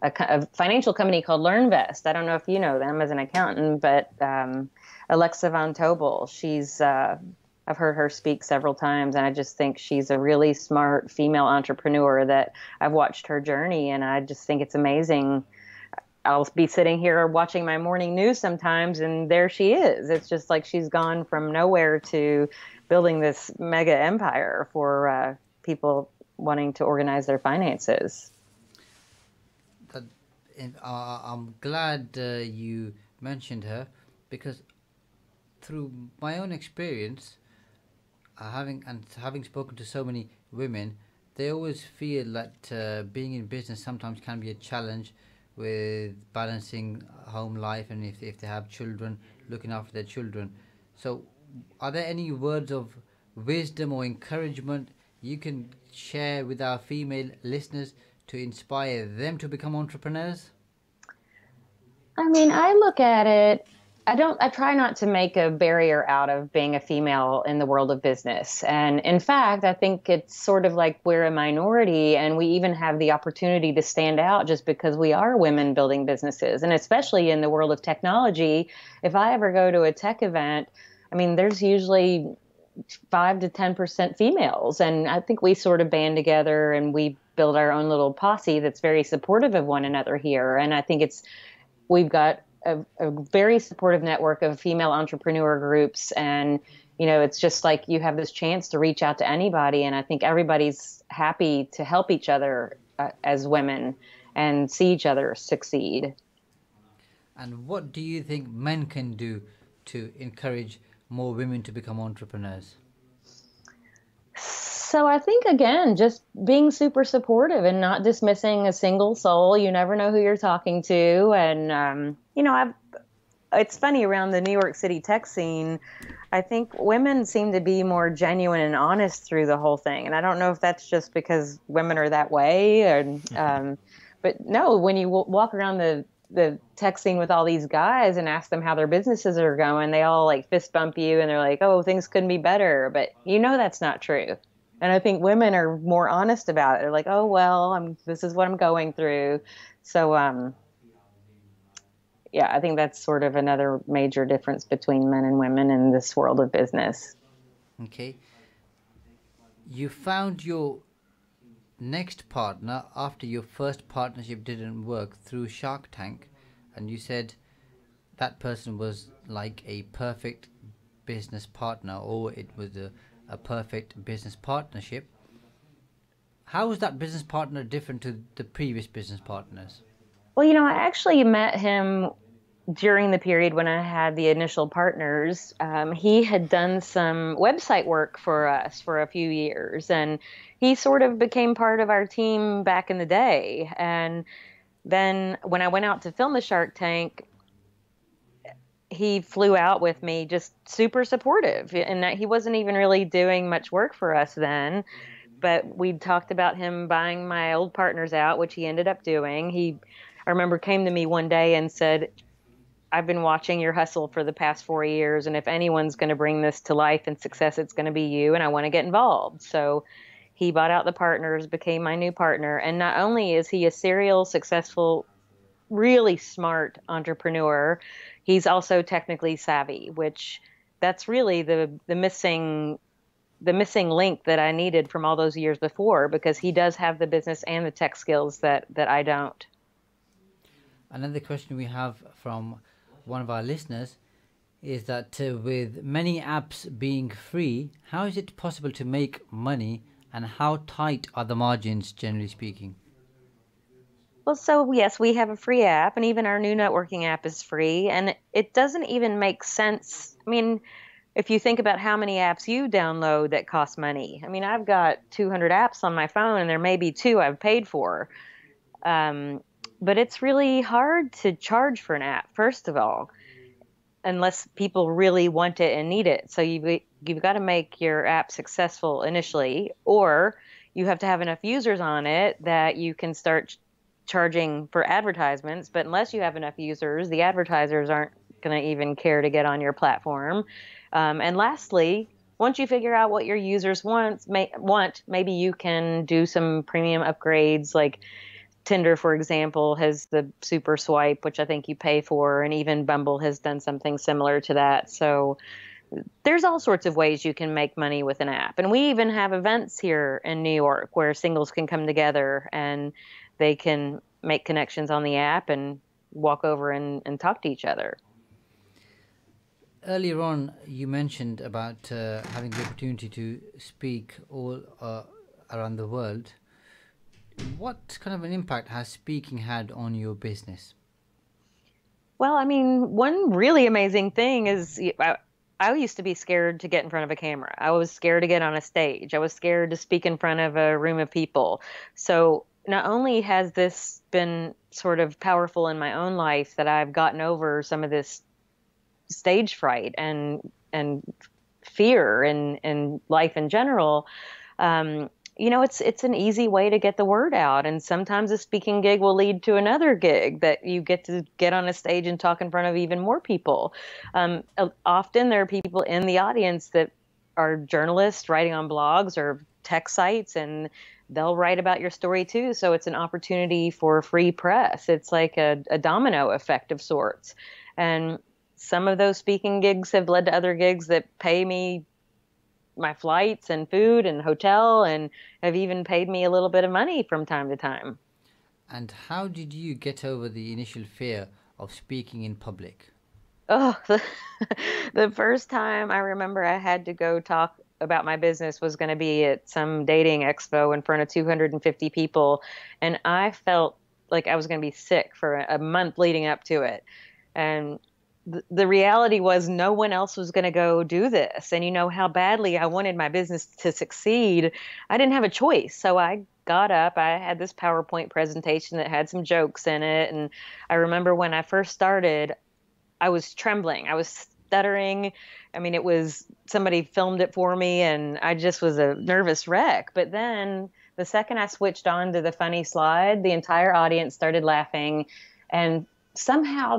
financial company called LearnVest. I don't know if you know them as an accountant, but Alexa Von Tobel, I've heard her speak several times, and I just think she's a really smart female entrepreneur that I've watched her journey, and I just think it's amazing. I'll be sitting here watching my morning news sometimes, and there she is. It's just like she's gone from nowhere to building this mega empire for people wanting to organize their finances. I'm glad you mentioned her, because through my own experience, having spoken to so many women, they always feel that being in business sometimes can be a challenge with balancing home life, and if they have children, looking after their children. So are there any words of wisdom or encouragement you can share with our female listeners to inspire them to become entrepreneurs? I look at it, I try not to make a barrier out of being a female in the world of business. And in fact, I think it's sort of like we're a minority, and we even have the opportunity to stand out just because we are women building businesses. And especially in the world of technology, if I ever go to a tech event, there's usually 5 to 10% females. And I think we sort of band together and we build our own little posse that's very supportive of one another here. And I think we've got a very supportive network of female entrepreneur groups. And, it's just like you have this chance to reach out to anybody. And I think everybody's happy to help each other as women and see each other succeed. And what do you think men can do to encourage more women to become entrepreneurs? So I think, again, just being super supportive and not dismissing a single soul. You never know who you're talking to. And, it's funny, around the New York City tech scene, I think women seem to be more genuine and honest through the whole thing. And I don't know if that's just because women are that way. But no, when you walk around the tech scene with all these guys and ask them how their businesses are going, they all like fist bump you and they're like, oh, things couldn't be better. But that's not true. And I think women are more honest about it. They're like, oh, well, this is what I'm going through. So, yeah, I think that's sort of another major difference between men and women in this world of business. Okay. You found your next partner after your first partnership didn't work through Shark Tank, and you said that person was like a perfect business partner, or it was a perfect business partnership. How was that business partner different to the previous business partners? Well, I actually met him during the period when I had the initial partners. He had done some website work for us for a few years, and he sort of became part of our team back in the day. And then when I went out to film the Shark Tank, he flew out with me, just super supportive, and that he wasn't even really doing much work for us then. But we talked about him buying my old partners out, which he ended up doing. I remember, came to me one day and said, I've been watching your hustle for the past 4 years, and if anyone's going to bring this to life and success, it's going to be you, and I want to get involved. So he bought out the partners, became my new partner. And not only is he a serial, successful, really smart entrepreneur, he's also technically savvy, which that's really the missing link that I needed from all those years before, because he does have the business and the tech skills that I don't. Another question we have from one of our listeners is that with many apps being free, how is it possible to make money, and how tight are the margins, generally speaking? Well, so yes, we have a free app, and even our new networking app is free, and it doesn't even make sense. I mean, if you think about how many apps you download that cost money. I mean, I've got 200 apps on my phone, and there may be 2 I've paid for. But it's really hard to charge for an app, first of all, unless people really want it and need it. So you've got to make your app successful initially, or you have to have enough users on it that you can start charging for advertisements. But unless you have enough users, the advertisers aren't going to even care to get on your platform. And lastly, once you figure out what your users want, maybe you can do some premium upgrades, like Tinder, for example, has the super swipe, which I think you pay for, and even Bumble has done something similar to that. So there's all sorts of ways you can make money with an app. And we even have events here in New York where singles can come together and they can make connections on the app and walk over and talk to each other. Earlier on, you mentioned about having the opportunity to speak all around the world. What kind of an impact has speaking had on your business? Well, I mean, one really amazing thing is I used to be scared to get in front of a camera. I was scared to get on a stage. I was scared to speak in front of a room of people. So not only has this been sort of powerful in my own life that I've gotten over some of this stage fright and fear in life in general, it's an easy way to get the word out. And sometimes a speaking gig will lead to another gig that you get to get on a stage and talk in front of even more people. Often there are people in the audience that are journalists writing on blogs or tech sites, and they'll write about your story too. So it's an opportunity for free press. It's like a domino effect of sorts. And some of those speaking gigs have led to other gigs that pay me my flights and food and hotel, and have even paid me a little bit of money from time to time. And how did you get over the initial fear of speaking in public? Oh, the first time I remember I had to go talk about my business was going to be at some dating expo in front of 250 people. And I felt like I was going to be sick for a month leading up to it. And the reality was no one else was going to go do this. And you know how badly I wanted my business to succeed. I didn't have a choice. So I got up. I had this PowerPoint presentation that had some jokes in it. And I remember when I first started, I was trembling. I was stuttering. I mean, it was somebody filmed it for me, and I just was a nervous wreck. But then the second I switched on to the funny slide, the entire audience started laughing. And somehow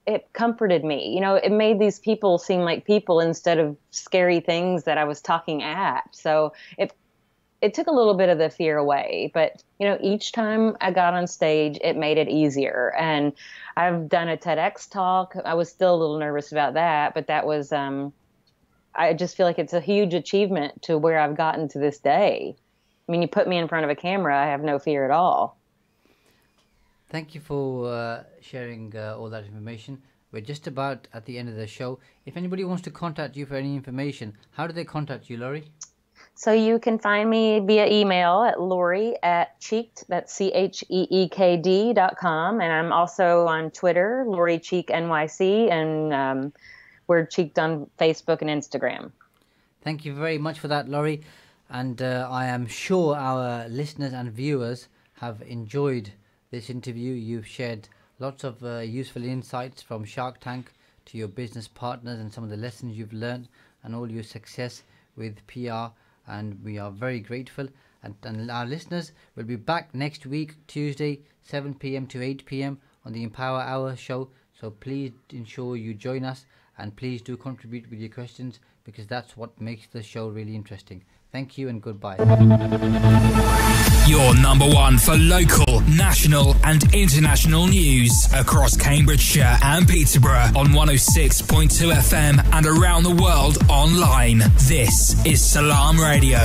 it comforted me. You know, it made these people seem like people instead of scary things that I was talking at. So it took a little bit of the fear away. But, you know, each time I got on stage, it made it easier. And I've done a TEDx talk. I was still a little nervous about that, but that was, I just feel like it's a huge achievement to where I've gotten to this day. I mean, you put me in front of a camera, I have no fear at all. Thank you for sharing all that information. We're just about at the end of the show. If anybody wants to contact you for any information, how do they contact you, Laurie? So you can find me via email at Laurie@cheeked, that's CHEEKD.com. And I'm also on Twitter, Laurie Cheek NYC, and we're Cheeked on Facebook and Instagram. Thank you very much for that, Laurie. And I am sure our listeners and viewers have enjoyed this interview. You've shared lots of useful insights from Shark Tank to your business partners and some of the lessons you've learned and all your success with PR, and we are very grateful. And our listeners will be back next week, Tuesday, 7 p.m. to 8 p.m. on the Empower Hour show. So please ensure you join us, and please do contribute with your questions, because that's what makes the show really interesting. Thank you and goodbye. Your number one for local, national and international news across Cambridgeshire and Peterborough on 106.2 FM and around the world online. This is Salaam Radio.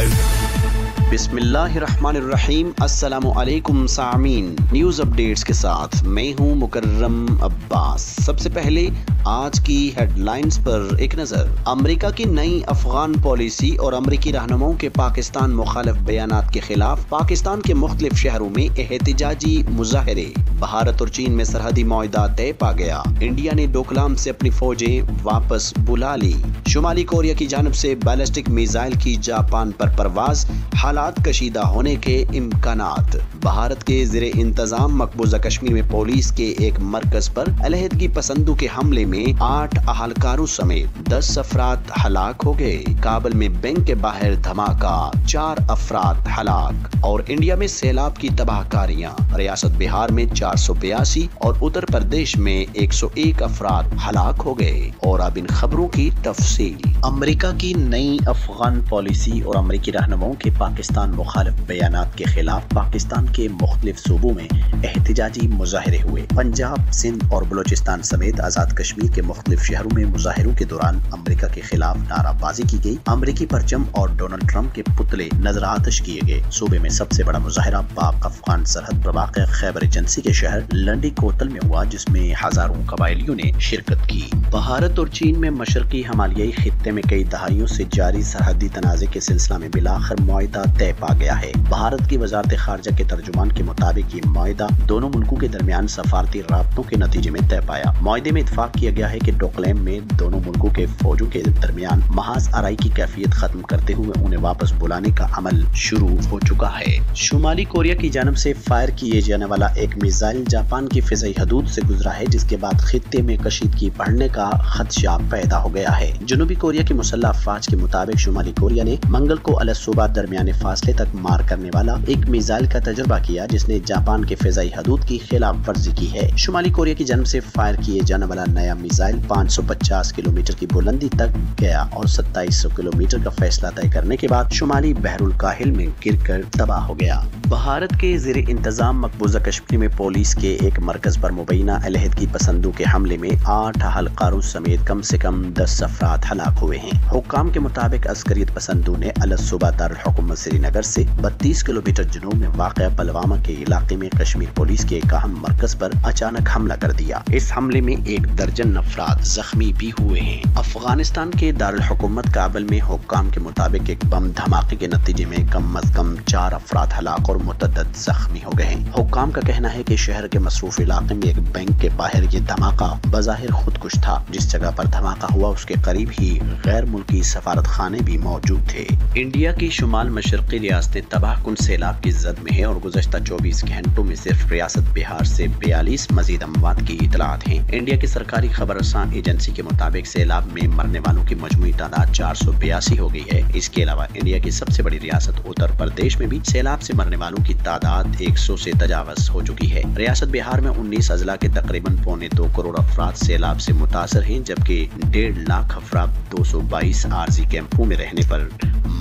बिस्मिल्लाहिर्रहमानिर्रहीम अस्सलामु अलैकुम सामीन news updates के साथ मैं हूं मुकर्रम अब्बास। सबसे पहले आज की हेडलाइंस पर एक नज़र। अमेरिका की नई अफगान पॉलिसी और अमेरिकी रहनुमाओं के पाकिस्तान मुखालिफ बयानात के खिलाफ पाकिस्तान के मुख्तलिफ शहरों में एहतिजाजी मुजाहरे। भारत और चीन में सरहदी मुआहदा तय पा गया। इंडिया ने डोकलाम से अपनी फौजें वापस बुला ली। शुमाली कोरिया की जानिब से बैलिस्टिक मिसाइल की जापान पर परवाज, हालात कशीदा होने के इम्कानात। भारत के ज़ेरे इंतजाम मकबूजा कश्मीर में पुलिस के एक मरकज पर अलहदगी पसंदों के हमले में 8 अहलकारों समेत 10 अफराद हलाक हो गए। काबुल में बैंक के बाहर धमाका, 4 अफराद हलाक। और इंडिया में सैलाब की तबाहकारियां। रियासत बिहार में 482 और उत्तर प्रदेश में 101 अफराद हलाक हो गए। और अब इन खबरों की तफसील। अमेरिका की नई अफगान पॉलिसी और अमेरिकी रहनुमाओं के पाकिस्तान मुखालिफ बयानात के खिलाफ पाकिस्तान के मुख्तलिफ सूबों में एहतिजाजी मुजाहरे हुए। पंजाब, सिंध और बलोचिस्तान समेत आजाद कश्मीर के मुख्तलिफ शहरों में मुजाहरों के दौरान अमेरिका के खिलाफ नाराबाजी की गई। अमेरिकी परचम और डोनाल्ड ट्रंप के पुतले नजर आतिश किए गए। सूबे में सबसे बड़ा मुजाहरा पाक अफगान सरहद पर वाक़ खैबर एजेंसी के शहर लंडी कोतल में हुआ, जिसमें हजारों कबायलियों ने शिरकत की। भारत और चीन में मशरकी हिमालयी खित्ते में कई दहाइयों से जारी सरहदी तनाज़े के सिलसिला में बिलाखिर मुआहदा तय पा गया है। भारत की वजारत खारजा के तर्जुमान के मुताबिक ये मुआहदा दोनों मुल्कों के दरमियान सफारती राब्तों के नतीजे में तय पाया। मुआहदे में इत्फाक किया गया है कि डोकलाम में दोनों मुल्कों के फौजों के दरमियान महाज आराई की कैफियत खत्म करते हुए उन्हें वापस बुलाने का अमल शुरू हो चुका है। शुमाली कोरिया की जानब से फायर किए जाने वाला एक मिसाइल जापान की फिजाई हदूद से गुजरा है, जिसके बाद खित्ते में कशीदगी बढ़ने का खदशा पैदा हो गया है। जनूबी कोरिया की मुसल्लह अफवाज के मुताबिक शुमाली कोरिया ने मंगल को अलसुबह दरमियाने फासले तक मार करने वाला एक मिसाइल का तजुर्बा किया, जिसने जापान के फिजाई हदूद की खिलाफ वर्जी की है। शुमाली कोरिया की जानब से फायर किए जाने वाला नया मिसाइल 550 किलोमीटर की बुलंदी तक गया और 2700 किलोमीटर का फैसला तय करने के बाद शुमाली बहरुल काहिल में गिरकर तबाह हो गया। भारत के ज़ेरे इंतजाम मकबूजा कश्मीर में पुलिस के एक मरकज पर मुबैना अलहदगी पसंदों के हमले में 8 अहलकारों समेत कम से कम 10 अफराद हलाक हुए हैं। हुक्काम के मुताबिक अस्करियत पसंदों ने अलसूबा दारुल हुकूमत श्रीनगर से 32 किलोमीटर जनूब में वाक़ पलवामा के इलाके में कश्मीर पुलिस के एक अहम मरकज पर अचानक हमला कर दिया। इस हमले में 1 दर्जन अफराद जख्मी भी हुए हैं। अफगानिस्तान के दारुल हुकूमत काबुल में हुक्काम के मुताबिक एक बम धमाके के नतीजे में कम अज कम 4 अफराद हलाक और मुतअद्दिद जख्मी हो गए। हुक्काम का कहना है कि शहर के मसरूफ इलाके में एक बैंक के बाहर ये धमाका बज़ाहिर खुदकुश था। जिस जगह पर धमाका हुआ उसके करीब ही गैर मुल्की सफारत खाने भी मौजूद थे। इंडिया की शुमाल मशरकी रियासतें तबाहकुन सैलाब की जद में है और गुज़श्ता 24 घंटों में सिर्फ रियासत बिहार से 42 मजीद अमवात की इतलात हैं। इंडिया की सरकारी खबरसां एजेंसी के मुताबिक सैलाब में मरने वालों की मजमूई तादाद 482 हो गई है। इसके अलावा इंडिया की सबसे बड़ी रियासत उत्तर प्रदेश में भी सैलाब से मरने वालों की तादाद 100 से तजावज हो चुकी है। रियासत बिहार में 19 अजला के तकरीबन 2.25 करोड़ अफराद सैलाब से मुतासर हैं, जबकि 1.5 लाख अफराद 222 आरजी कैंपों में रहने पर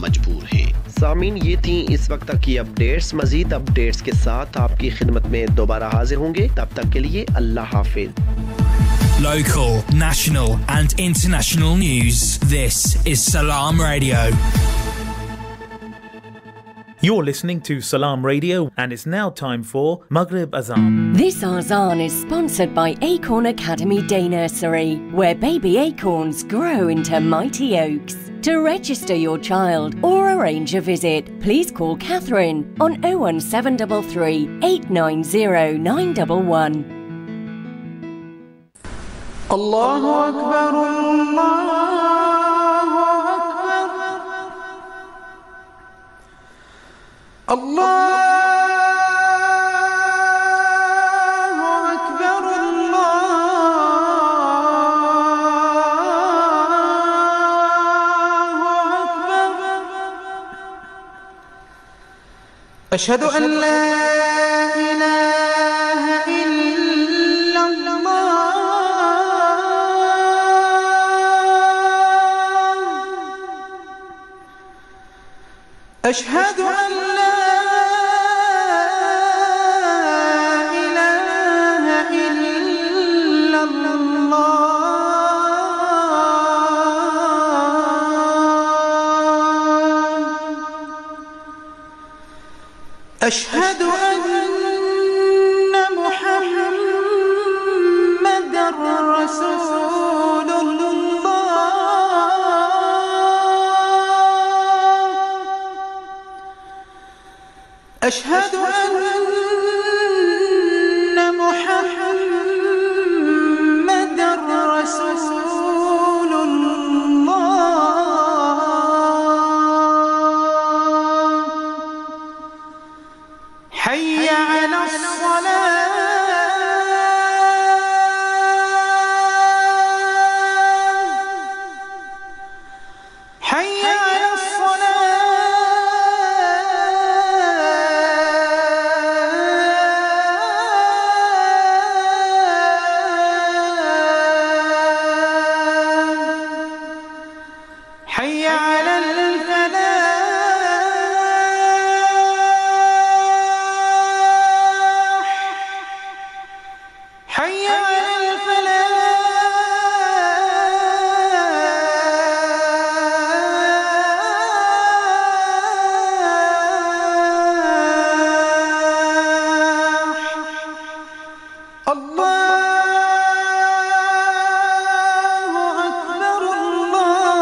मजबूर हैं। सामीन, ये थी इस वक्त तक की अपडेट्स। मजीद अपडेट्स के साथ आपकी खिदमत में दोबारा हाजिर होंगे। तब तक के लिए अल्लाह हाफिज। Local, national and international news. This is Salaam Radio. You're listening to Salaam Radio, and it's now time for Maghrib Azan. This Azan is sponsored by Acorn Academy Day Nursery, where baby acorns grow into mighty oaks. To register your child or arrange a visit, please call Catherine on 01733 890 911. Allahu Akbar, Allahu Akbar, Allah. أشهد أن لا إله إلا الله أشهد أن لا إله إلا الله أشهد أن محمدًا رسول الله أشهد أن محمدًا رسول الله حي على الصلاة حي على حي على الفلاح حي على الفلاح الله أكبر الله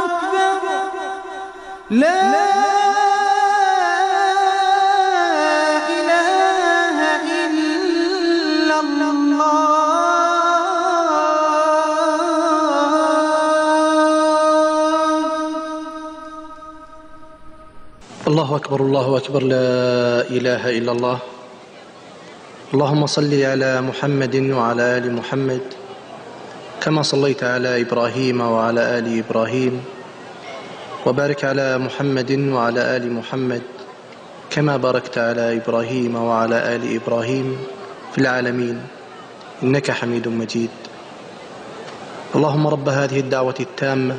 أكبر لا إله إلا الله الله أكبر الله أكبر لا إله إلا الله. اللهم صل على محمد وعلى آل محمد كما صليت على إبراهيم وعلى آل إبراهيم وبارك على محمد وعلى آل محمد كما باركت على إبراهيم وعلى آل إبراهيم في العالمين إنك حميد مجيد. اللهم رب هذه الدعوة التامة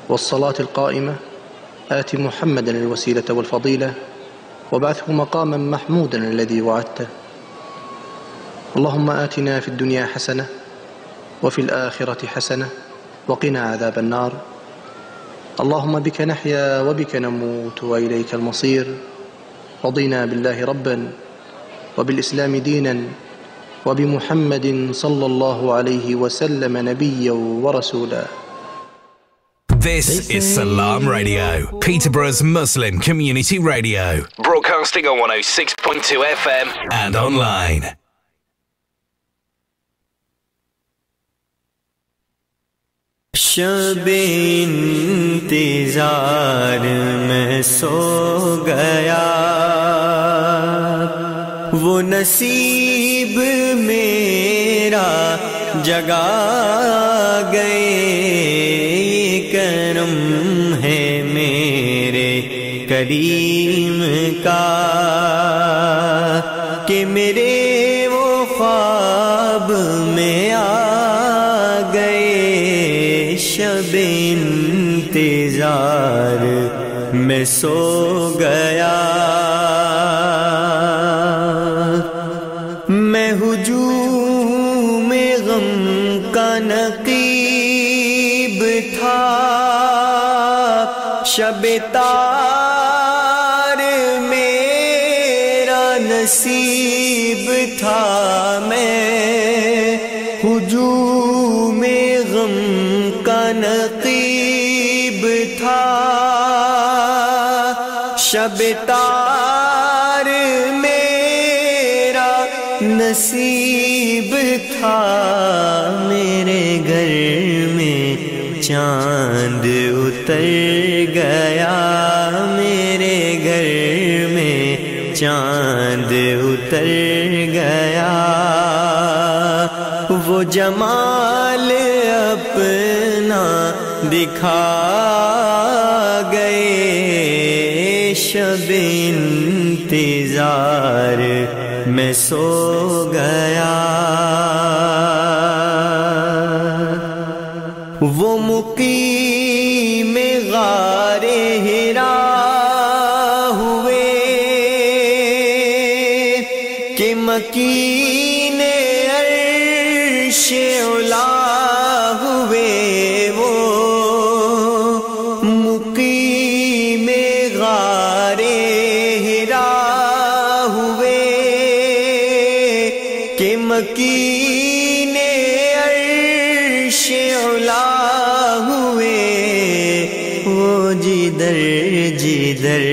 والصلاة القائمة آت محمدا الوسيلة والفضيلة وابعثه مقاما محمودا الذي وعدته. اللهم آتنا في الدنيا حسنة وفي الآخرة حسنة وقنا عذاب النار. اللهم بك نحيا وبك نموت وإليك المصير. رضينا بالله ربا وبالإسلام دينا وبمحمد صلى الله عليه وسلم نبيا ورسولا. This is Salaam Radio, Peterborough's Muslim community radio, broadcasting on 106.2 FM and online. शब इंतजार में सो गया वो नसीब मेरा जगा गए करम है मेरे करीम का कि मेरे वो ख्वाब में आ गए शब इंतजार में सो गया मैं हुजूम गम का नकीब था शब तार मेरा नसीब था मैं हुजूम गम का नकीब था शब तार मेरा नसीब था मेरे घर में चांद उतर गया मेरे घर में चांद उतर गया वो जमाल अपना دکھا گئے شب انتظار میں سو گیا وہ مقیم غار ہرا ہوئے کہ مکین عرش علا ہوئے وہ مقیم غار ہرا ہوئے کہ مکین عرش علا ہوئے وہ جدھر جدھر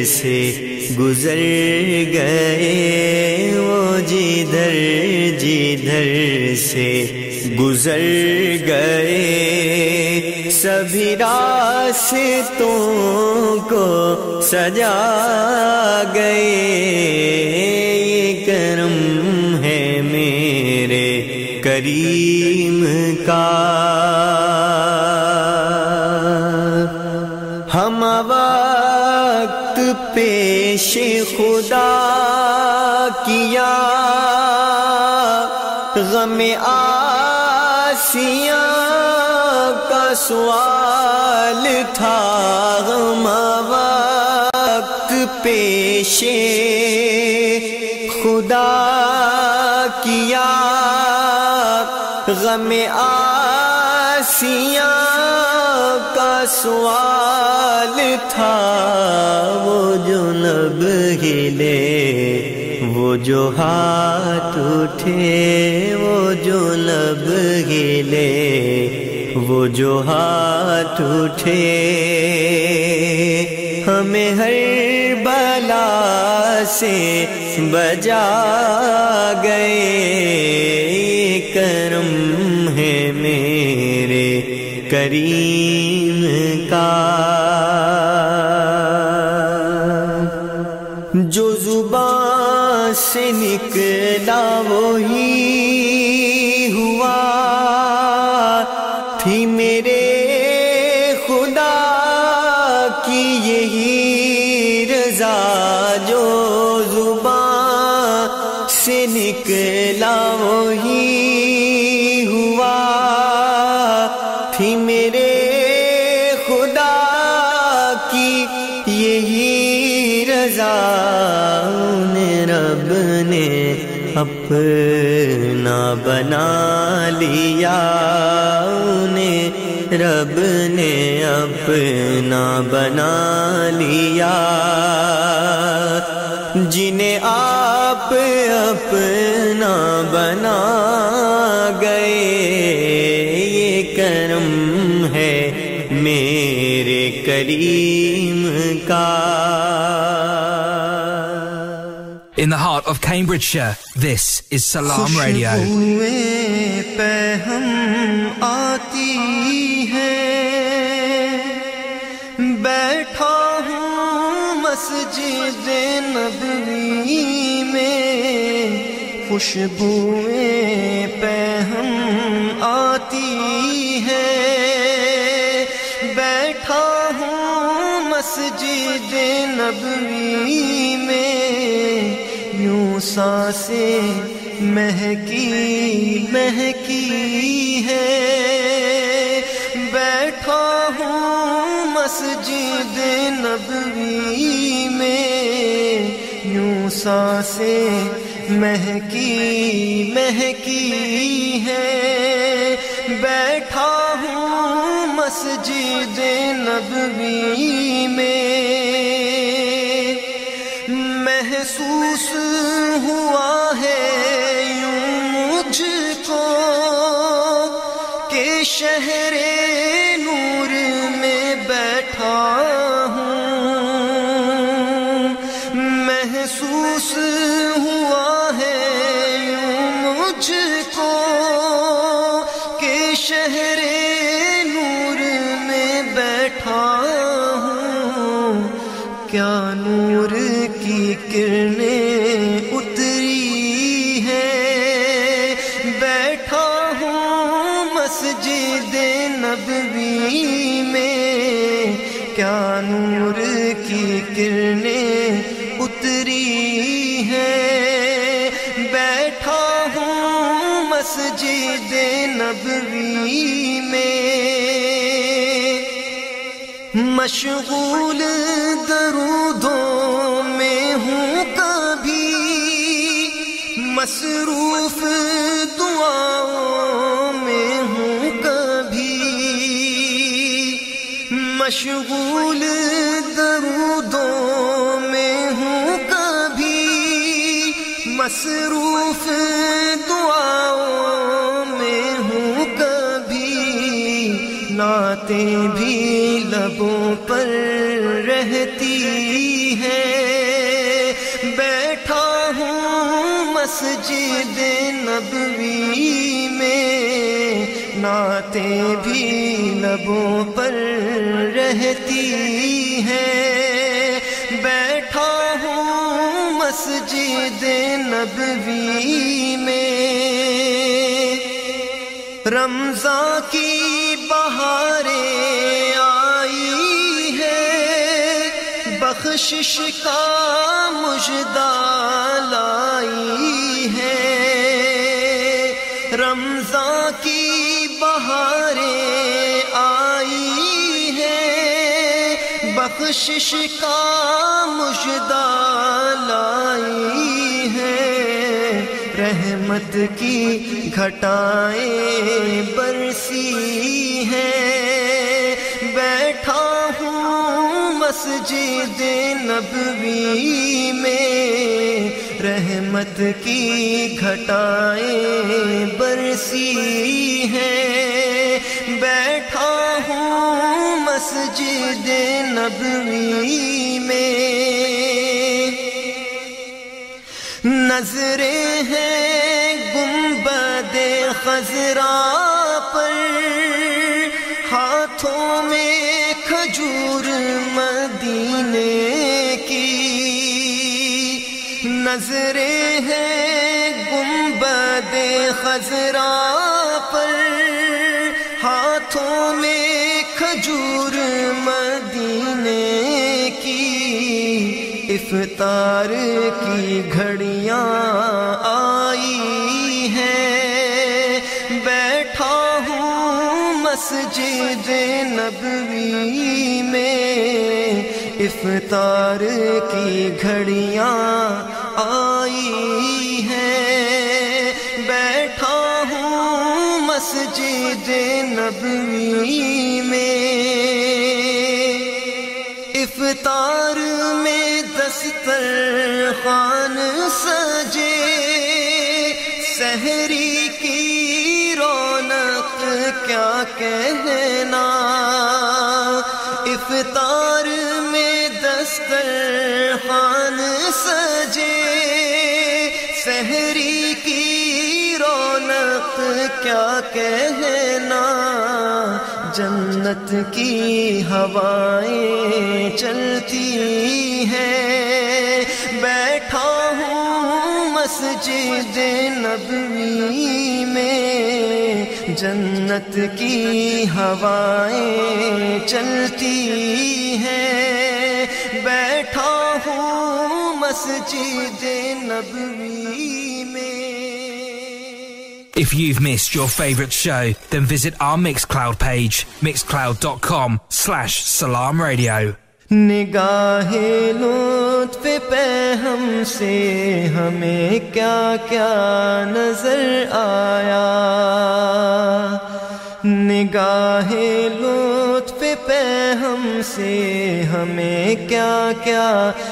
سے گزر گئے وہ جدھر جدھر سے گزر گئے سبھی راستوں کو سجا گئے یہ کرم ہے میرے کریم کا ہم وقت پیش خدا کیا غم آسیاں کا سوال تھا غم وقت پیش خدا کیا غم آسیاں کا سوال تھا وہ جو لب ہلے وہ جو ہاتھ اٹھے وہ جو لب ہلے وہ جو ہاتھ اٹھے ہمیں ہر بلا سے بجا گئے یہ کرم ہے میرے کریم کا جو زبان سے نکلا وہی ہوا تھی میرے خدا کی یہی رضا جو زبان سے نکلا وہی ہوا تھی میرے خدا کی یہی رضا انہیں رب نے اپنا بنا لیا انہیں رب نے اپنا بنا لیا جنہیں آپ اپنا بنا گئے یہ کرم ہے میرے کریم کا. In the heart of Cambridgeshire, this is Salaam Radio. خوشبوئیں پہم آتی ہے بیٹھا ہوں مسجد نبوی میں خوشبوئیں پہم آتی ہے بیٹھا ہوں مسجد نبوی میں یوں سانسیں مہکی مہکی ہے بیٹھا ہوں مسجد نبوی میں یوں سانسیں مہکی مہکی ہے بیٹھا ہوں مسجد نبوی میں محسوس ہوا ہے یوں مجھ کو کہ شہر نور میں بیٹھا ہوں محسوس ہوا ہے یوں مجھ کو کہ شہر نور میں بیٹھا ہوں کیا نور کی کرنیں اتری ہے بیٹھا ہوں مسجد نبوی گرنے اتری ہے. بیٹھا ہوں مسجد نبوی میں مشغول درودوں میں ہوں کبھی مصروف دعاؤں میں ہوں کبھی مشغول درودوں میں ہوں کبھی مصروف دعاؤں میں ہوں کبھی نعتیں بھی لبوں پر رہتی ہے. بیٹھا ہوں مسجد نبوی میں نعتیں بھی لبوں پر رہتی ہے. بیٹھا ہوں مسجد نبوی میں رمضان کی بہاریں آئی ہے بخشش کا مژدہ لائی ہے. رمضان کی بہاریں آئی ہے بخشش کا مژدہ لائی ہے. رحمت کی گھٹائیں برسی ہیں. بیٹھا ہوں مسجد نبوی میں رحمت کی گھٹائیں برسی ہیں. بیٹھا ہوں مسجد نبوی میں نظریں ہیں گنبد خضرا پر ہاتھوں میں کھجور مدینے کی. نظریں ہیں گنبد خضرا پر ہاتھوں میں کھجور مدینے کی. افطار کی گھڑیاں آئی ہیں. بیٹھا ہوں مسجد نبوی میں افطار کی گھڑیاں آئی ہیں. بیٹھا ہوں مسجد نبوی میں افطار میں دسترخوان سجے سحری کی رونق کیا کہنا. افطار میں دسترخوان سجے سحری کی رونق کیا کہنا. جنت کی ہوائیں چلتی ہیں. بیٹھا ہوں مسجد نبوی میں جنت کی ہوائیں چلتی ہیں. بیٹھا ہوں مسجد نبوی میں. If you've missed your favourite show, then visit our Mixcloud page, mixcloud.com/Salaam Radio. نگاہ لطف پہ ہم سے ہمیں کیا کیا نظر آیا. نگاہ لطف پہ ہم سے ہمیں کیا کیا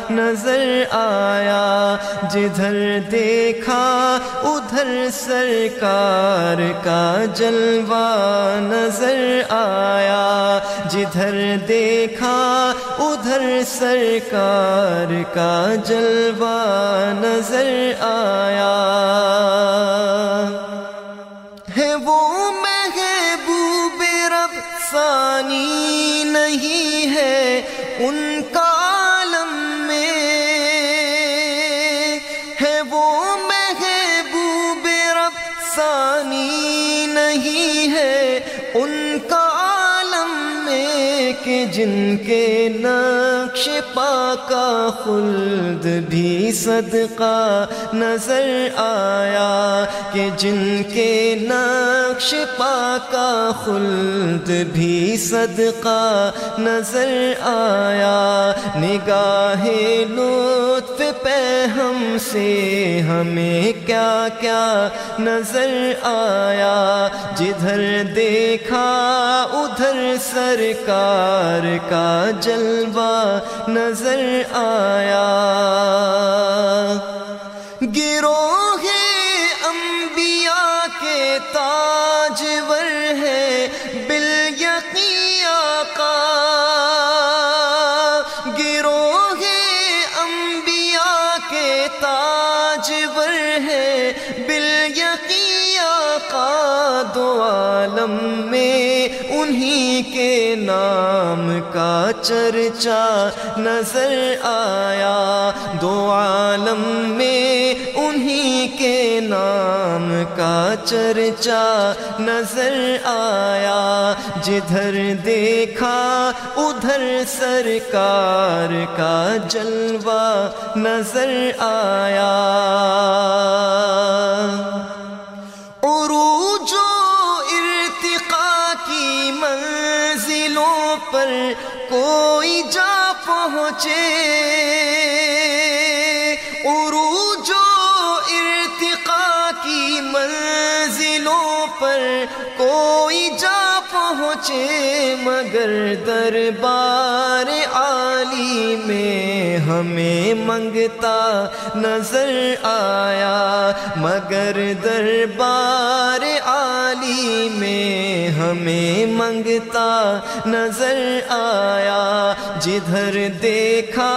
نظر آیا. جدھر دیکھا ادھر سرکار کا جلوہ نظر آیا. جدھر دیکھا ادھر سرکار کا جلوہ نظر آیا. ہے وہ محبوب رب ثانی نہیں ہے ان کا عالم میں. ہے وہ محبوب رب ثانی نہیں ہے ان کا عالم میں کہ جن کے نقش نقش پا کا خلد بھی صدقہ نظر آیا کہ جن کے نقش پا کا خلد بھی صدقہ نظر آیا نگاہ لطف پہ ہم سے ہمیں کیا کیا نظر آیا جدھر دیکھا ادھر سرکار کا جلوہ نظر آیا گروہ انبیاء کے تاجور ہے بالیقین آقا گروہ انبیاء کے تاجور ہے بالیقین آقا دو عالم میں انہی کے نام کا چرچا نظر آیا دو عالم میں انہی کے نام کا چرچا نظر آیا جدھر دیکھا ادھر سرکار کا جلوہ نظر آیا عروج و ارتقاء کی منزلوں پر کوئی جا پہنچے عروج و ارتقاء کی منزلوں پر کوئی جا پہنچے مگر دربار عالی میں ہمیں منگتا نظر آیا مگر دربار عالی میں ہمیں منگتا نظر آیا جدھر دیکھا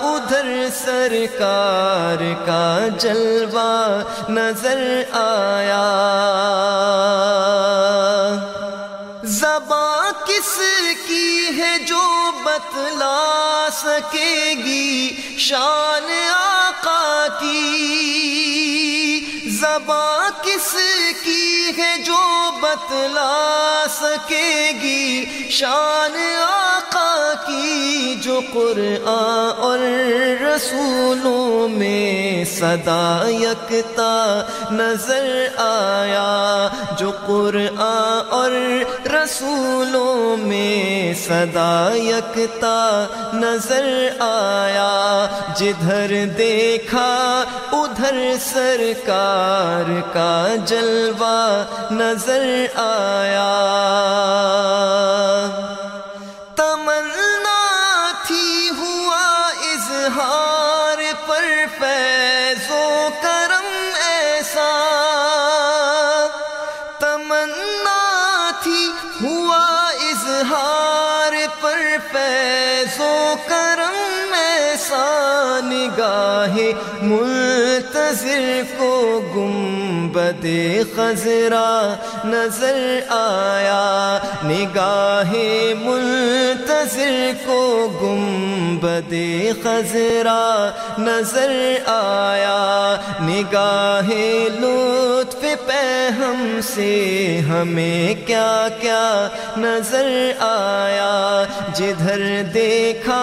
ادھر سرکار کا جلوہ نظر آیا زباں کس کی ہے جو بتلا سکے گی شان آقا کی زباں کس کی ہے جو بتلا سکے گی شان آقا کی جو قرآن اور رسولوں میں صدا یکتا نظر آیا جو قرآن اور رسولوں میں صدا یکتا نظر آیا جدھر دیکھا ادھر سرکار کا جلوہ نظر آیا تمنا تھی ہوا اظہار پر فیض و کرم ایسا تمنا تھی ہوا اظہار پر فیض و کرم ایسا نگاہ منتظر کو گنبد خضرا نظر آیا نگاہ منتظر کو گنبد خضرا نظر آیا نگاہ لطف پہ ہم سے ہمیں کیا کیا نظر آیا جدھر دیکھا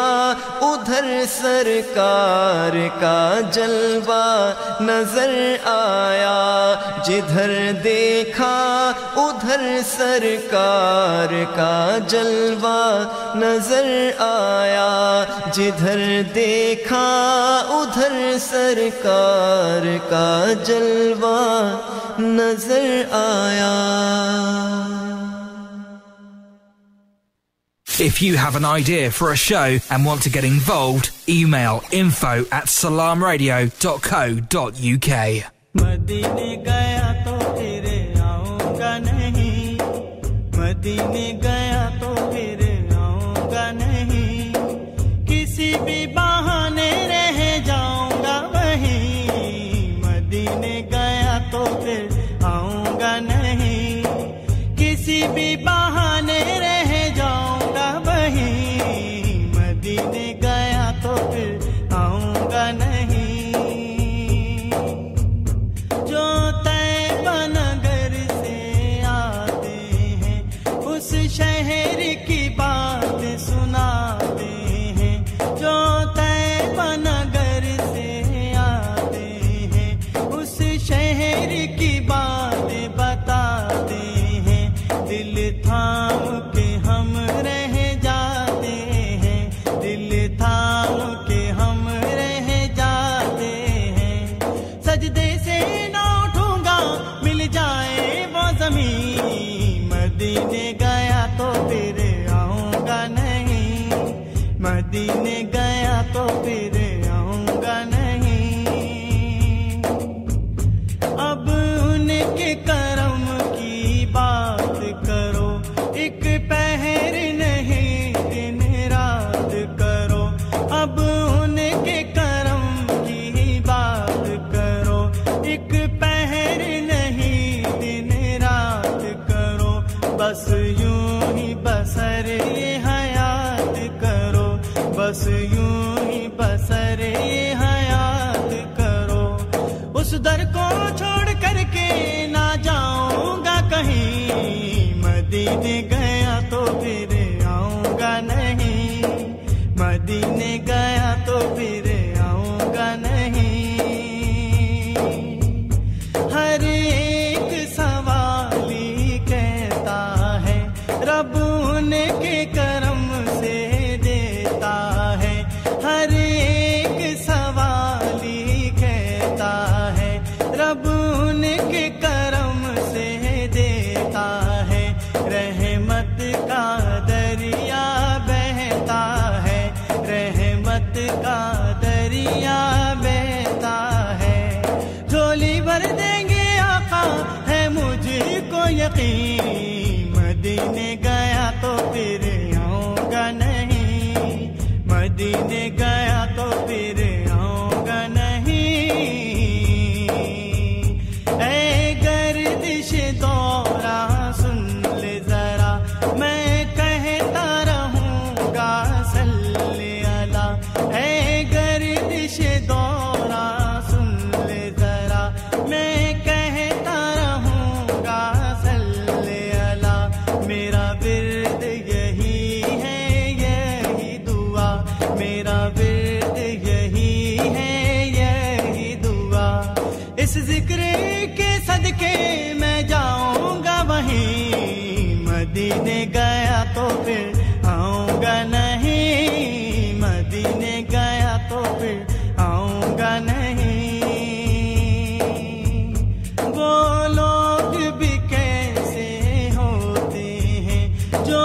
ادھر سرکار کا جلوہ نظر آیا جدھر دیکھا ادھر سرکار کا جلوہ نظر آیا جدھر دیکھا ادھر سرکار کا جلوہ نظر آیا If you have an idea for a show and want to get involved, email info@salaamradio.co.uk. مدینے گیا تو پھر آؤں گا نہیں مدینے گیا تو پھر آؤں گا نہیں کسی بھی بہانے رہ جاؤں گا وہیں مدینے گیا تو پھر آؤں گا نہیں کسی بھی بہانے رہ جاؤں گا وہیں مدینے گیا تو پھر آؤں گا نہیں شہر کی بات سناتے ہیں नदियां बहता है झोली भर देंगे आका है मुझको यकीन मदीने गया तो फिर आऊंगा नहीं मदीने गया तो फिर आऊंगा नहीं ऐ गर्दिश दौरा सुन ले जरा मैं कहता रहूंगा सल्ले अला ऐ गर्दिश दौरा सुन ले जरा मैं कहता रहूंगा सल्ले अला मेरा विर्द यही है यही दुआ मेरा विर्द यही है यही दुआ इस जिक्र के सदके मैं जाऊंगा वहीं मदीने गया तो फिर आऊंगा नहीं मदीने गया तो फिर आऊंगा नहीं वो लोग भी कैसे होते हैं जो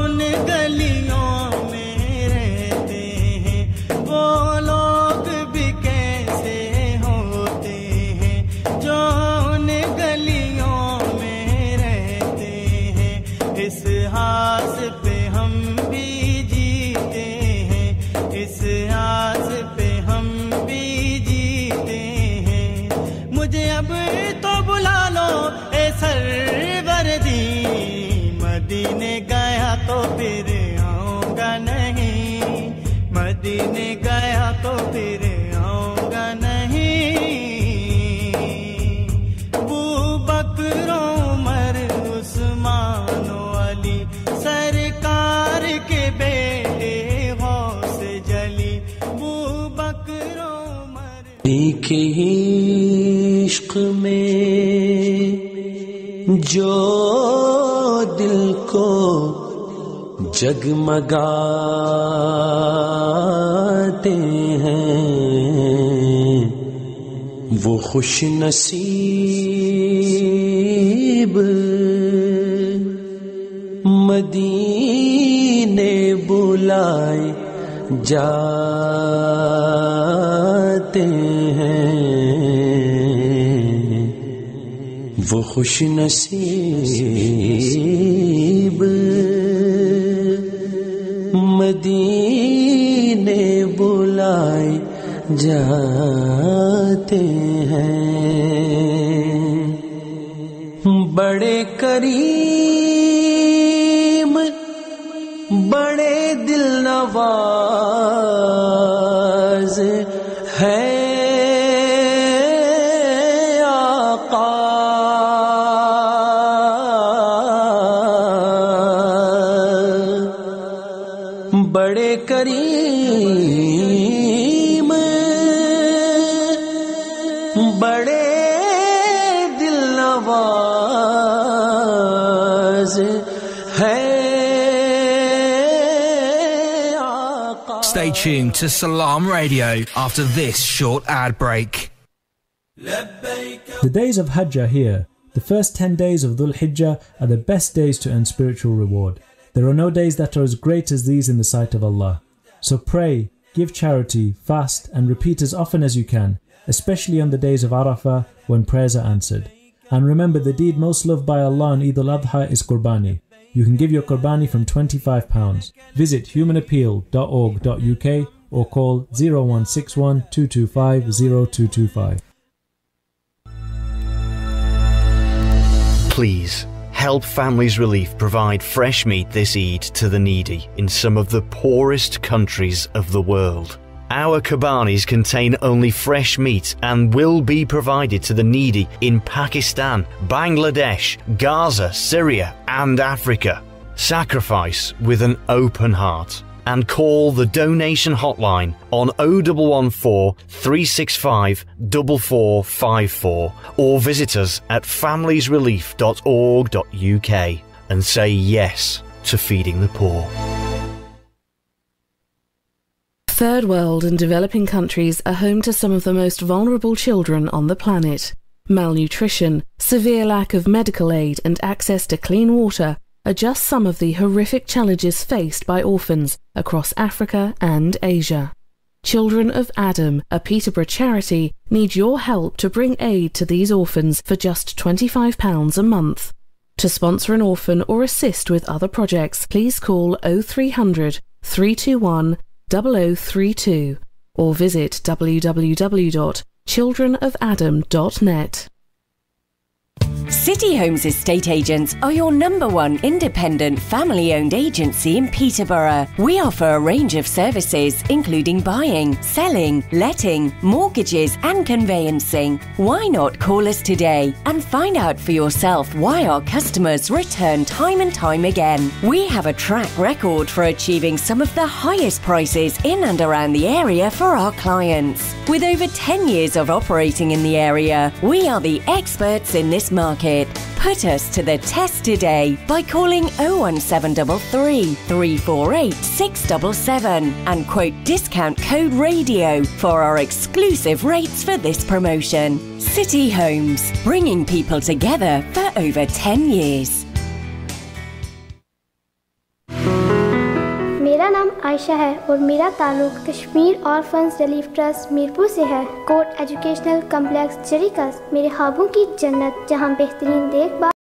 उन गलियों में रहते हैं वो लोग भी कैसे होते हैं जो उन गलियों में रहते हैं इस हास पे हम भी जीते हैं इस हास पे हम भी जीते हैं मुझे अब तो बुला लो ए सरवरदी मदीने गया तो फिर आऊंगा नहीं मदीने गया तो फिर आऊंगा नहीं अबू बकर उमर उस्मान अली सरकार के बेटे गौस जली अबू बकर उमर के इश्क में जो दिल को जगमगाते हैं वो खुश नसीब मदीने बुलाए जाते हैं वो खुश नसीब मदीने बुलाए जाते हैं बड़े करीम बड़े दिल नवाज है आका बड़े करीम बड़े दिल नवाज है Stay tuned to Salaam Radio after this short ad break. The days of Hajj are here. The first 10 days of Dhul Hijjah are the best days to earn spiritual reward. There are no days that are as great as these in the sight of Allah. So pray, give charity, fast and repeat as often as you can, especially on the days of Arafah when prayers are answered. And remember, the deed most loved by Allah on Eid al-Adha is Qurbani. You can give your Qurbani from £25. Visit humanappeal.org.uk or call 0161 225 0225. Please help Families Relief provide fresh meat this Eid to the needy in some of the poorest countries of the world. Our Kurbanis contain only fresh meat and will be provided to the needy in Pakistan, Bangladesh, Gaza, Syria and Africa. Sacrifice with an open heart and call the donation hotline on 0114 365 4454 or visit us at familiesrelief.org.uk and say yes to feeding the poor. Third world and developing countries are home to some of the most vulnerable children on the planet. Malnutrition, severe lack of medical aid and access to clean water are just some of the horrific challenges faced by orphans across Africa and Asia. Children of Adam, a Peterborough charity, need your help to bring aid to these orphans for just £25 a month. To sponsor an orphan or assist with other projects, please call 0300 321 0032 or visit www.childrenofadam.net. City Homes Estate Agents are your #1 independent family-owned agency in Peterborough. We offer a range of services including buying, selling, letting, mortgages and conveyancing. Why not call us today and find out for yourself why our customers return time and time again. We have a track record for achieving some of the highest prices in and around the area for our clients. With over 10 years of operating in the area, we are the experts in this market. Put us to the test today by calling 01733 348 677 and quote discount code RADIO for our exclusive rates for this promotion. City Homes, bringing people together for over 10 years. मेरा नाम आयशा है और मेरा ताल्लुक Kashmir orphans relief trust Mirpur से है। Court educational complex जरीकस मेरे ख्वाबों की जन्नत, जहां बेहतरीन देखभाल